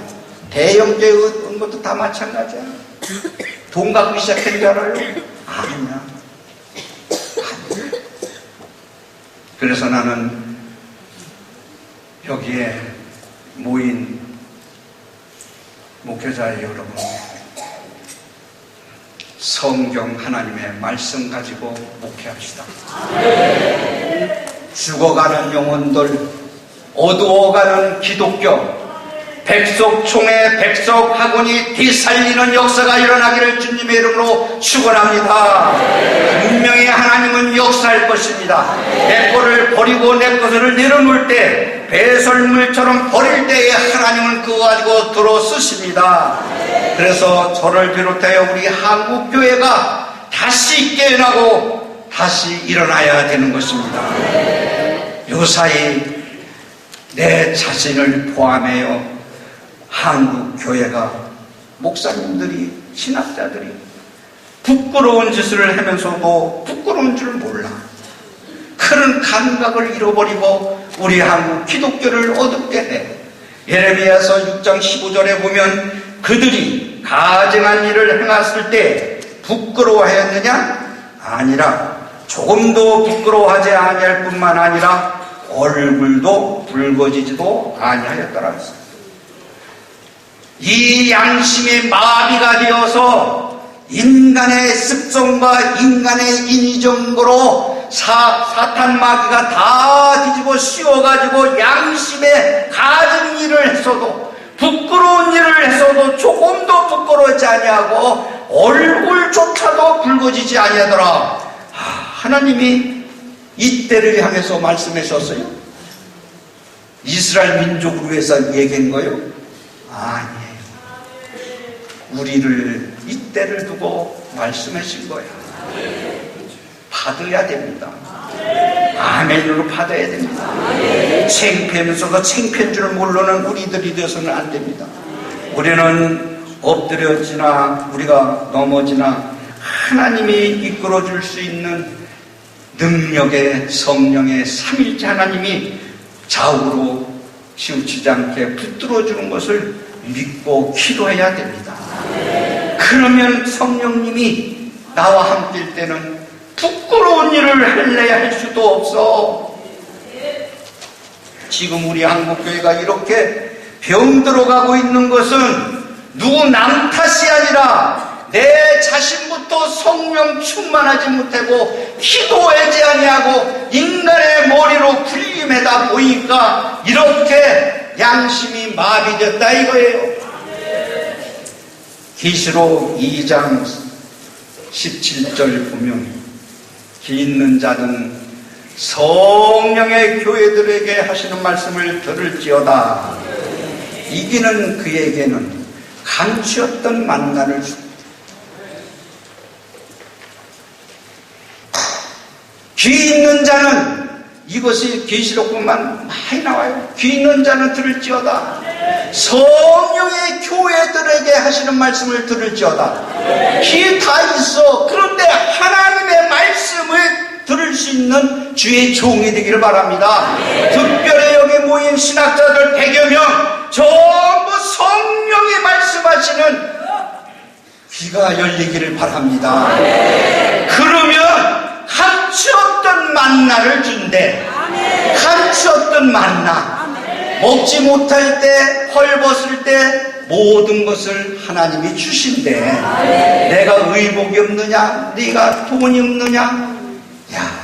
대형교회 얻은 것도 다 마찬가지야. 돈 갖고 시작한 줄 알아요? 아니야. 그래서 나는 여기에 모인 목회자 여러분, 성경 하나님의 말씀 가지고 목회합시다. 죽어가는 영혼들, 어두워가는 기독교, 백석총회, 백석학원이 되살리는 역사가 일어나기를 주님의 이름으로 축원합니다. 분명히 하나님은 역사할 것입니다. 내 것을 버리고 내 것을 내려놓을 때, 배설물처럼 버릴 때에 하나님은 그거 가지고 들어 쓰십니다. 그래서 저를 비롯하여 우리 한국교회가 다시 깨어나고 다시 일어나야 되는 것입니다. 요사이 내 자신을 포함하여 한국교회가, 목사님들이, 신학자들이 부끄러운 짓을 하면서도 부끄러운 줄 몰라. 그런 감각을 잃어버리고 우리 한국 기독교를 어둡게 해. 예레미야서 6장 15절에 보면 그들이 가증한 일을 행했을 때 부끄러워하였느냐? 아니라 조금도 부끄러워하지 아니할 뿐만 아니라 얼굴도 붉어지지도 아니하였더라. 이 양심의 마비가 되어서 인간의 습성과 인간의 인위정보로 사탄 마귀가 다 뒤집어 씌워가지고 양심에 가진 일을 했어도, 부끄러운 일을 했어도 조금도 부끄러워하지 아니하고 얼굴조차도 붉어지지 아니하더라. 하나님이 이때를 향해서 말씀하셨어요? 이스라엘 민족을 위해서 얘기한 거예요? 아니에요. 우리를 이때를 두고 말씀하신 거야. 받아야 됩니다. 아멘으로 받아야 됩니다. 창피하면서도 창피한 줄 모르는 우리들이 되어서는 안 됩니다. 우리는 엎드려지나 우리가 넘어지나 하나님이 이끌어줄 수 있는 능력의 성령의 삼일째 하나님이 좌우로 치우치지 않게 붙들어주는 것을 믿고 기도해야 됩니다. 그러면 성령님이 나와 함께일 때는 부끄러운 일을 할래야 할 수도 없어. 지금 우리 한국교회가 이렇게 병들어가고 있는 것은 누구 남 탓이 아니라 내 자신부터 성령 충만하지 못하고 기도하지 아니하고 인간의 머리로 굴림에다 보니까 이렇게 양심이 마비됐다 이거예요. 계시록 2장 17절 보면 기 있는 자는 성령의 교회들에게 하시는 말씀을 들을지어다. 이기는 그에게는 감추었던 만나를 줍니다. 귀 있는 자는, 이것이 계시록뿐만 많이 나와요. 귀 있는 자는 들을지어다. 성령의 교회들에게 하시는 말씀을 들을지어다. 귀 다 있어. 그런데 하나님의 말씀을 들을 수 있는 주의 종이 되기를 바랍니다. 특별히 여기 모인 신학자들 100여 명 전부 성령이 말씀하시는 귀가 열리기를 바랍니다. 그러면 감추었던 만나를 준대. 감추었던 만나, 먹지 못할 때, 헐벗을 때 모든 것을 하나님이 주신대. 내가 의복이 없느냐, 네가 돈이 없느냐, 야,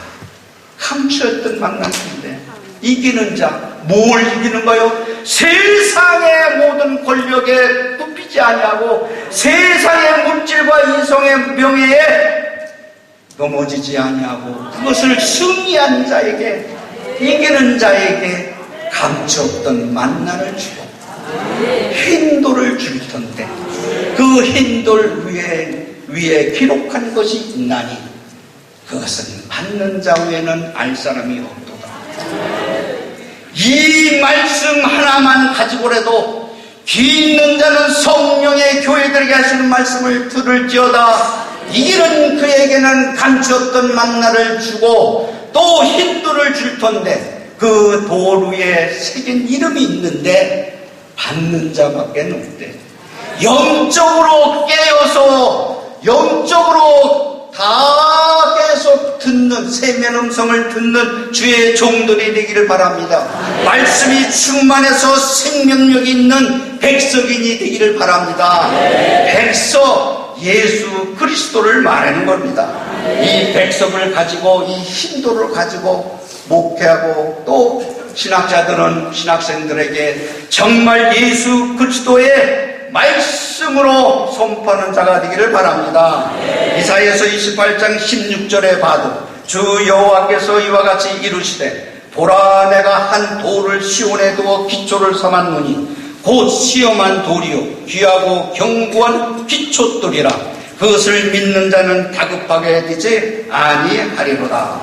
감추었던 만나인데 이기는 자, 뭘 이기는 거요? 세상의 모든 권력에 굽히지 아니하고 세상의 물질과 이성의 명예에 넘어지지 아니하고 그것을 승리한 자에게, 이기는 자에게 감추었던 만나를 주고 흰돌을 줄 텐데 그 흰돌 위에 기록한 것이 있나니 그것은 받는 자 외에는 알 사람이 없도다. 이 말씀 하나만 가지고라도 귀 있는 자는 성령의 교회들에게 하시는 말씀을 들을지어다. 이기는 그에게는 감추었던 만나를 주고 또 흰돌을 줄 텐데 그 돌 위에 새긴 이름이 있는데 받는 자밖에 없대. 영적으로 깨어서 영적으로 다 계속 듣는 세면 음성을 듣는 주의 종들이 되기를 바랍니다. 말씀이 충만해서 생명력이 있는 백석인이 되기를 바랍니다. 백석, 예수 그리스도를 말하는 겁니다. 이 백석을 가지고 이 흰돌을 가지고 목회하고 또 신학자들은 신학생들에게 정말 예수 그리스도의 말씀으로 선포하는 자가 되기를 바랍니다. 이사야서 28장 16절에 봐도 주 여호와께서 이와 같이 이루시되 보라 내가 한 돌을 시온에 두어 기초를 삼았노니 곧 시험한 돌이요 귀하고 견고한 기초돌이라. 그것을 믿는 자는 다급하게 되지 아니하리로다.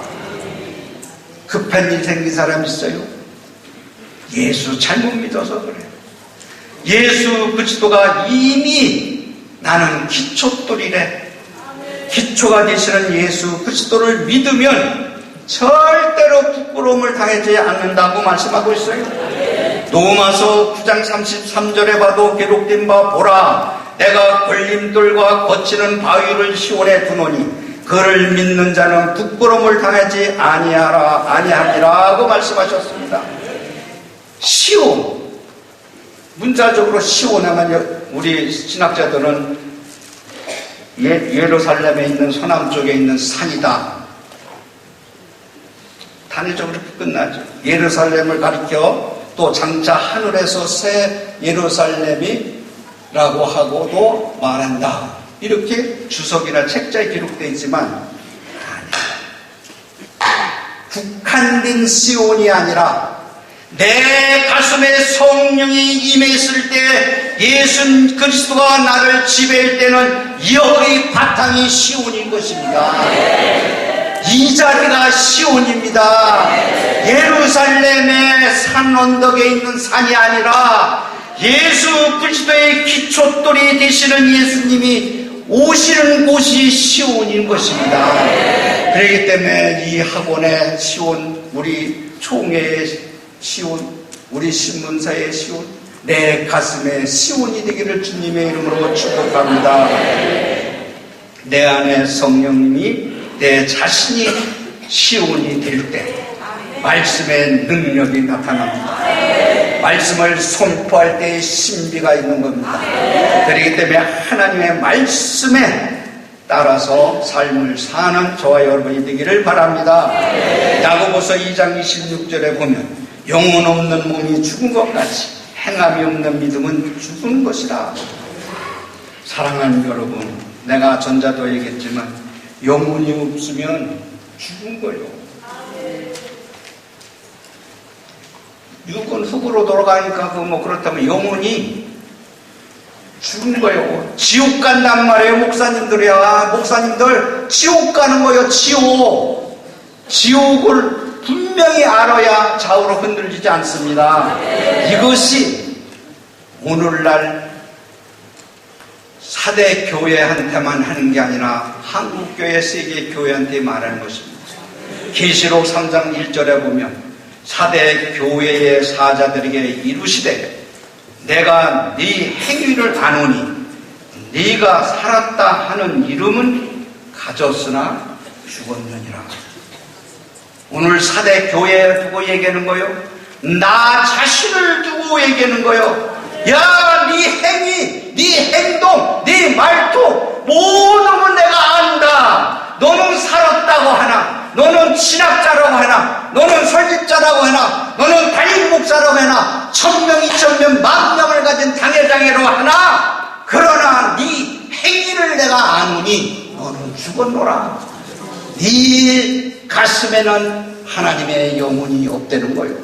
급한 일 생긴 사람 있어요? 예수 잘못 믿어서 그래요. 예수 그리스도가 이미 나는 기초돌이래. 기초가 되시는 예수 그리스도를 믿으면 절대로 부끄러움을 당하지 않는다고 말씀하고 있어요. 로마서 9장 33절에 봐도 기록된 바 보라 내가 걸림돌과 거치는 바위를 시온에 두노니 그를 믿는 자는 부끄러움을 당하지 아니하리라고 말씀하셨습니다. 시온, 문자적으로 시온하면 우리 신학자들은 예루살렘에 있는 서남쪽에 있는 산이다. 단회적으로 끝나죠. 예루살렘을 가리켜 또 장차 하늘에서 새 예루살렘이라고 하고도 말한다. 이렇게 주석이나 책자에 기록되어 있지만 국한된 시온이 아니라 내 가슴에 성령이 임했을 때 예수 그리스도가 나를 지배할 때는 여기 바탕이 시온인 것입니다. 이 자리가 시온입니다. 예루살렘의 산 언덕에 있는 산이 아니라 예수 그리스도의 기초돌이 되시는 예수님이 오시는 곳이 시온인 것입니다. 그렇기 때문에 이 학원의 시온, 우리 총회의 시온, 우리 신문사의 시온, 내 가슴에 시온이 되기를 주님의 이름으로 축복합니다. 내 안에 성령님이 내 자신이 시온이 될 때 말씀의 능력이 나타납니다. 말씀을 선포할 때의 신비가 있는 겁니다. 그렇기 때문에 하나님의 말씀에 따라서 삶을 사는 저와 여러분이 되기를 바랍니다. 야고보서 2장 26절에 보면 영혼 없는 몸이 죽은 것 같이 행함이 없는 믿음은 죽은 것이라. 사랑하는 여러분, 내가 전자도 얘기했지만 영혼이 없으면 죽은 거예요. 육은 흙으로 돌아가니까 그렇다면 영혼이 죽은 거예요. 지옥 간단 말이에요. 목사님들 지옥 가는 거예요. 지옥을 분명히 알아야 좌우로 흔들리지 않습니다. 이것이 오늘날 사대 교회한테만 하는 게 아니라 한국교회 세계 교회한테 말하는 것입니다. 계시록 3장 1절에 보면 사대 교회의 사자들에게 이루시되 내가 네 행위를 아노니 네가 살았다 하는 이름은 가졌으나 죽었느니라. 오늘 사대 교회에 두고 얘기하는 거요. 나 자신을 두고 얘기하는 거요. 야, 네 행위, 네 행동, 네 말투 모든 걸 내가 안다. 너는 살았다고 하나, 너는 신학자라고 하나, 너는 설립자라고 하나, 너는 담임 목사라고 하나, 1000명, 2000명, 10,000명을 가진 당회장애로 하나, 그러나 네 행위를 내가 아노니 너는 죽었노라. 네 가슴에는 하나님의 영혼이 없다는 거예요.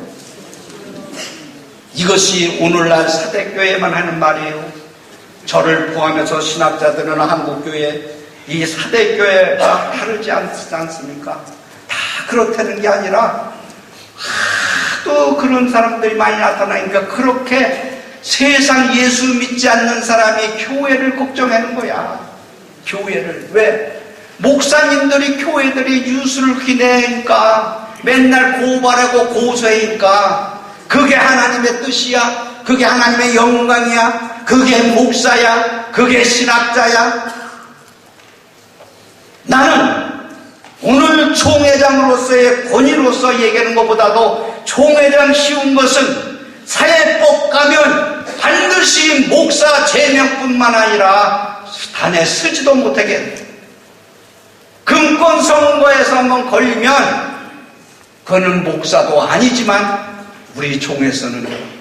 이것이 오늘날 사대교회만 하는 말이에요. 저를 포함해서 신학자들은 한국교회, 이 사대교회가 다르지 않습니까? 다 그렇다는 게 아니라 하도 그런 사람들이 많이 나타나니까 그렇게 세상 예수 믿지 않는 사람이 교회를 걱정하는 거야. 교회를. 왜? 목사님들이 교회들이 뉴스를 기내니까 맨날 고발하고 고소하니까 그게 하나님의 뜻이야? 그게 하나님의 영광이야? 그게 목사야? 그게 신학자야? 나는 오늘 총회장으로서의 권위로서 얘기하는 것보다도 총회장 쉬운 것은 사회법 가면 반드시 목사 제명뿐만 아니라 단에 쓰지도 못하게 해. 금권 선거에서 한번 걸리면 그는 목사도 아니지만 우리 총회에서는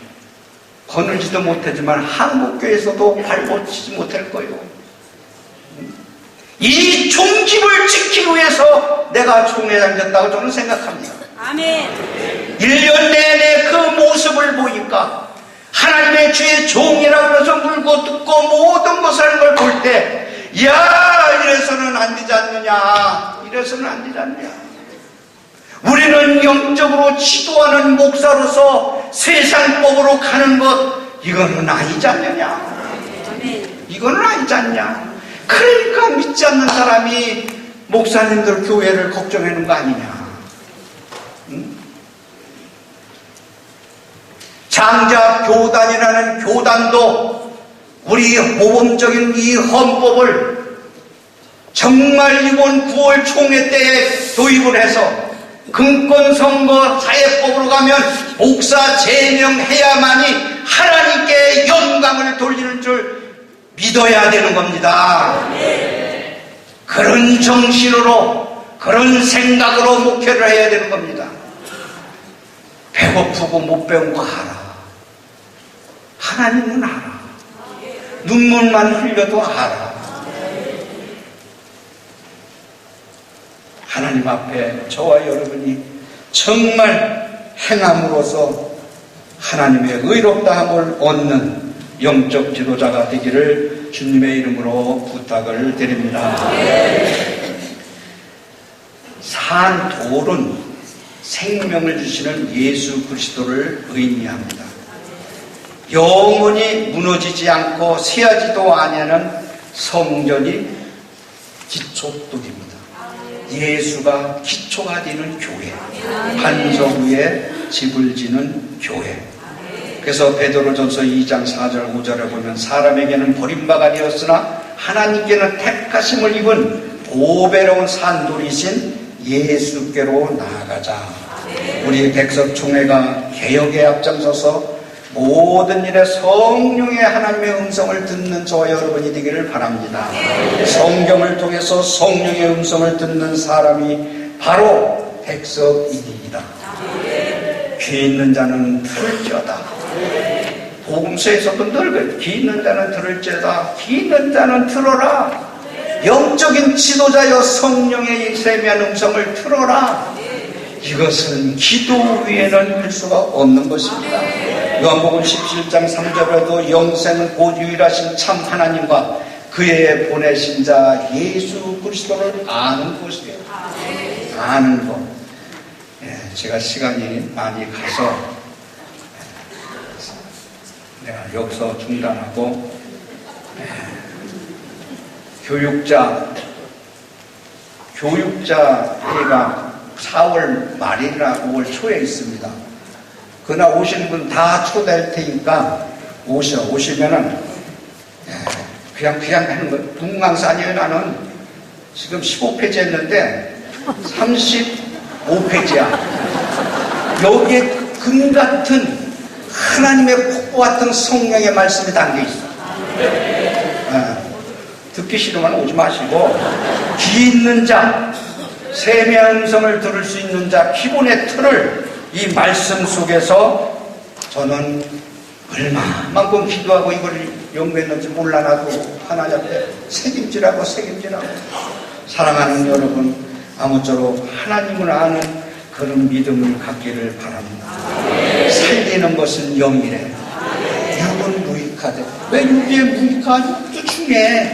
거느지도 못하지만 한국교회에서도 발붙이지 못할 거예요. 이 종집을 지키기 위해서 내가 총회장 됐다고 저는 생각합니다. 아멘. 1년 내내 그 모습을 보니까 하나님의 주의 종이라고 해서 물고 뜯고 모든 것을 하는 걸 볼 때 야, 이래서는 안 되지 않느냐, 이래서는 안 되지 않느냐. 우리는 영적으로 지도하는 목사로서 세상법으로 가는 것, 이거는 아니지 않느냐. 이거는 아니지 않냐. 그러니까 믿지 않는 사람이 목사님들 교회를 걱정하는 거 아니냐. 응? 장자교단이라는 교단도 우리 모범적인 이 헌법을 정말 이번 9월 총회 때에 도입을 해서 금권선거 사회법으로 가면 목사 제명해야만이 하나님께 영광을 돌리는 줄 믿어야 되는 겁니다. 그런 정신으로 그런 생각으로 목회를 해야 되는 겁니다. 배고프고 못 배운 거 알아. 하나님은 알아. 눈물만 흘려도 알아. 하나님 앞에 저와 여러분이 정말 행함으로써 하나님의 의롭다함을 얻는 영적 지도자가 되기를 주님의 이름으로 부탁을 드립니다. 산돌은 생명을 주시는 예수 그리스도를 의미합니다. 영원히 무너지지 않고 쇠하지도 아니하는 성전이 기초돌입니다. 예수가 기초가 되는 교회, 반석 위에 집을 지는 교회. 그래서 베드로전서 2장 4절 5절에 보면 사람에게는 버림바가 되었으나 하나님께는 택하심을 입은 보배로운 산돌이신 예수께로 나아가자. 우리 백석총회가 개혁에 앞장서서 모든 일에 성령의 하나님의 음성을 듣는 저와 여러분이 되기를 바랍니다. 성경을 통해서 성령의 음성을 듣는 사람이 바로 백석이니이다. 귀 있는 자는 들을지어다. 복음서에서도 늘 그래요. 귀 있는 자는 들을지어다. 귀 있는 자는 들어라. 영적인 지도자여 성령의 세미한 음성을 들어라. 이것은 기도 위에는 할 수가 없는 것입니다. 요한복음 17장 3절에도 영생은 곧 유일하신 참 하나님과 그의 보내신 자 예수 그리스도를 아는 것이에요. 아는 것. 제가 시간이 많이 가서 내가 여기서 중단하고 교육자 회가 4월 말이나 5월 초에 있습니다. 그날 오신 분 다 초대할 테니까 오시면은 그냥 하는 거. 동강산이에요. 나는 지금 15페이지 했는데 35페이지야. 여기에 금 같은 하나님의 폭포 같은 성령의 말씀이 담겨 있어. 듣기 싫으면 오지 마시고 귀 있는 자, 세미한 음성을 들을 수 있는 자, 기본의 틀을 이 말씀 속에서 저는 얼마만큼 기도하고 이걸 연구했는지 몰라. 나도 하나님 앞에 책임지라고. 사랑하는 여러분, 아무쪼록 하나님을 아는 그런 믿음을 갖기를 바랍니다. 살리는 것은 영이래. 육은 무익하대. 왜 육이 무익하지? 육도 중요해.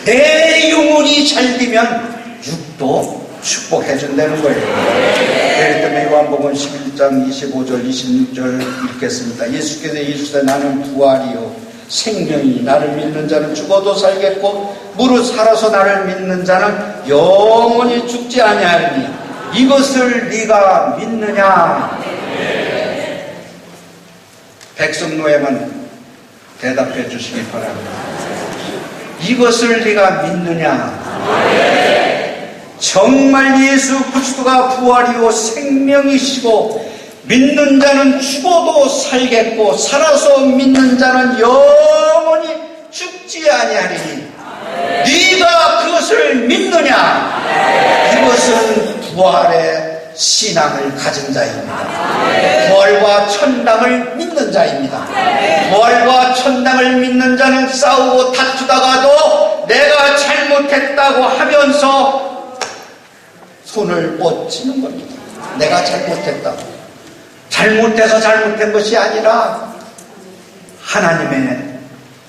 내 영혼이 잘 되면 육도 축복해준다는 거예요. 그렇기 때문에 요한복음 11장 25절 26절 읽겠습니다. 예수께서 이르시되 나는 부활이요 생명이니 나를 믿는 자는 죽어도 살겠고 무릇 살아서 나를 믿는 자는 영원히 죽지 아니하리니 이것을 네가 믿느냐? 백성노예만 대답해 주시기 바랍니다. 이것을 네가 믿느냐? 정말 예수 그리스도가 부활이요 생명이시고 믿는 자는 죽어도 살겠고 살아서 믿는 자는 영원히 죽지 아니하리니 네가 그것을 믿느냐? 이것은 부활의 신앙을 가진 자입니다. 부활과 천당을 믿는 자입니다. 부활과 천당을 믿는 자는 싸우고 다투다가도 내가 잘못했다고 하면서 손을 뻗치는 겁니다. 내가 잘못했다고. 잘못해서 잘못된 것이 아니라 하나님의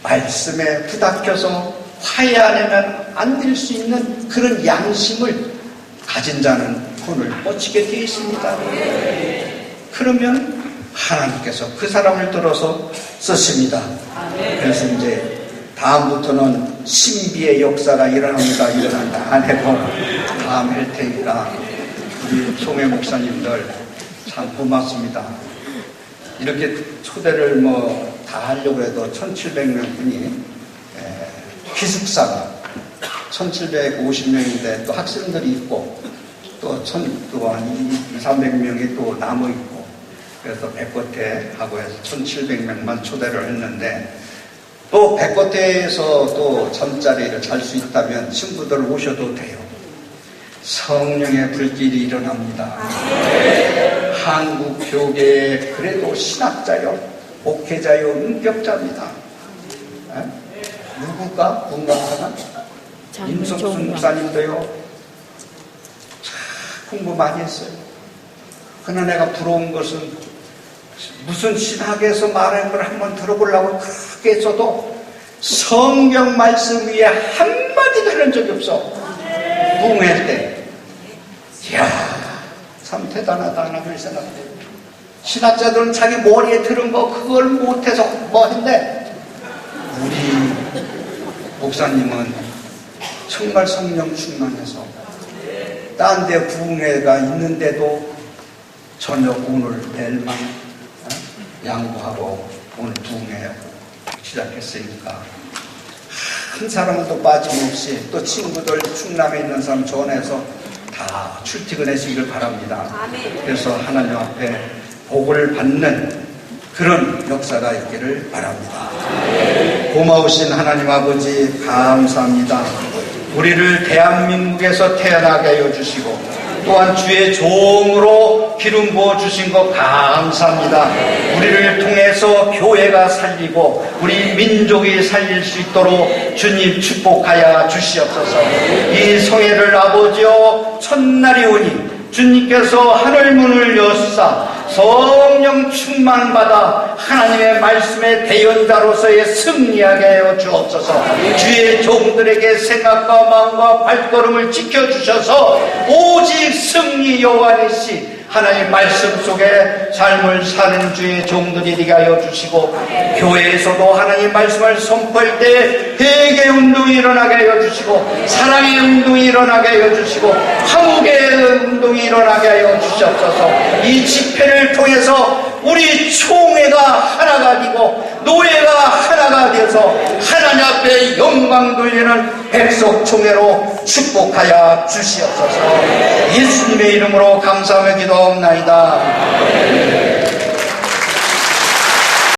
말씀에 부닥쳐서 화해하려면 안 될 수 있는 그런 양심을 가진 자는 손을 뻗치게 되어 있습니다. 그러면 하나님께서 그 사람을 들어서 쓰십니다. 그래서 이제 다음부터는 신비의 역사가 일어난다 안 해도 다음 할 테니까 우리 총회 목사님들 참 고맙습니다. 이렇게 초대를 다 하려고 해도 1700명 분이 기숙사가 1750명인데 또 학생들이 있고 또 한 200~300명이 또 남아있고 그래서 백거태 하고 해서 1700명만 초대를 했는데 또 백거태에서 또 잠자리를 잘 수 있다면 친구들 오셔도 돼요. 성령의 불길이 일어납니다. 한국 교계의 그래도 신학자요, 목회자요, 인격자입니다. 에? 누구가 궁금하나? 임석순 목사님도요. 참 공부 많이 했어요. 그러나 내가 부러운 것은 무슨 신학에서 말하는 걸 한번 들어보려고 그렇게 했어도 성경 말씀 위에 한마디도 하는 적이 없어. 부흥회 때. 이야, 참 대단하다 하나 그렇게 생각해요. 신학자들은 자기 머리에 들은 거 그걸 못해서 뭐 했네. 우리 목사님은 정말 성령 충만해서 딴 데 부흥회가 있는데도 저녁 오늘 내일만 양보하고 오늘 부흥회 시작했으니까 한 사람도 빠짐없이 또 친구들 충남에 있는 사람 전해서 다 출퇴근하시기를 바랍니다. 그래서 하나님 앞에 복을 받는 그런 역사가 있기를 바랍니다. 고마우신 하나님 아버지 감사합니다. 우리를 대한민국에서 태어나게 하여 주시고 또한 주의 종으로 기름 부어 주신 것 감사합니다. 우리를 통해서 교회가 살리고 우리 민족이 살릴 수 있도록 주님 축복하여 주시옵소서. 이 성회를 아버지여 첫날이 오니 주님께서 하늘 문을 여사 성령 충만받아 하나님의 말씀의 대연자로서의 승리하게 하여 주옵소서. 주의 종들에게 생각과 마음과 발걸음을 지켜주셔서 오직 승리 여호와니시 하나님 말씀 속에 삶을 사는 주의 종들이 되게 하여 주시고 교회에서도 하나님 말씀을 선포할 때 회개 운동이 일어나게 하여 주시고 사랑의 운동이 일어나게 하여 주시고 화목의 운동이 일어나게 하여 주시옵소서. 이 집회를 통해서 우리 총회가 하나가 되고 노예가 하나가 되어서 하나님 앞에 영광 돌리는 백석총회로 축복하여 주시옵소서. 예수님의 이름으로 감사하며 기도하옵나이다.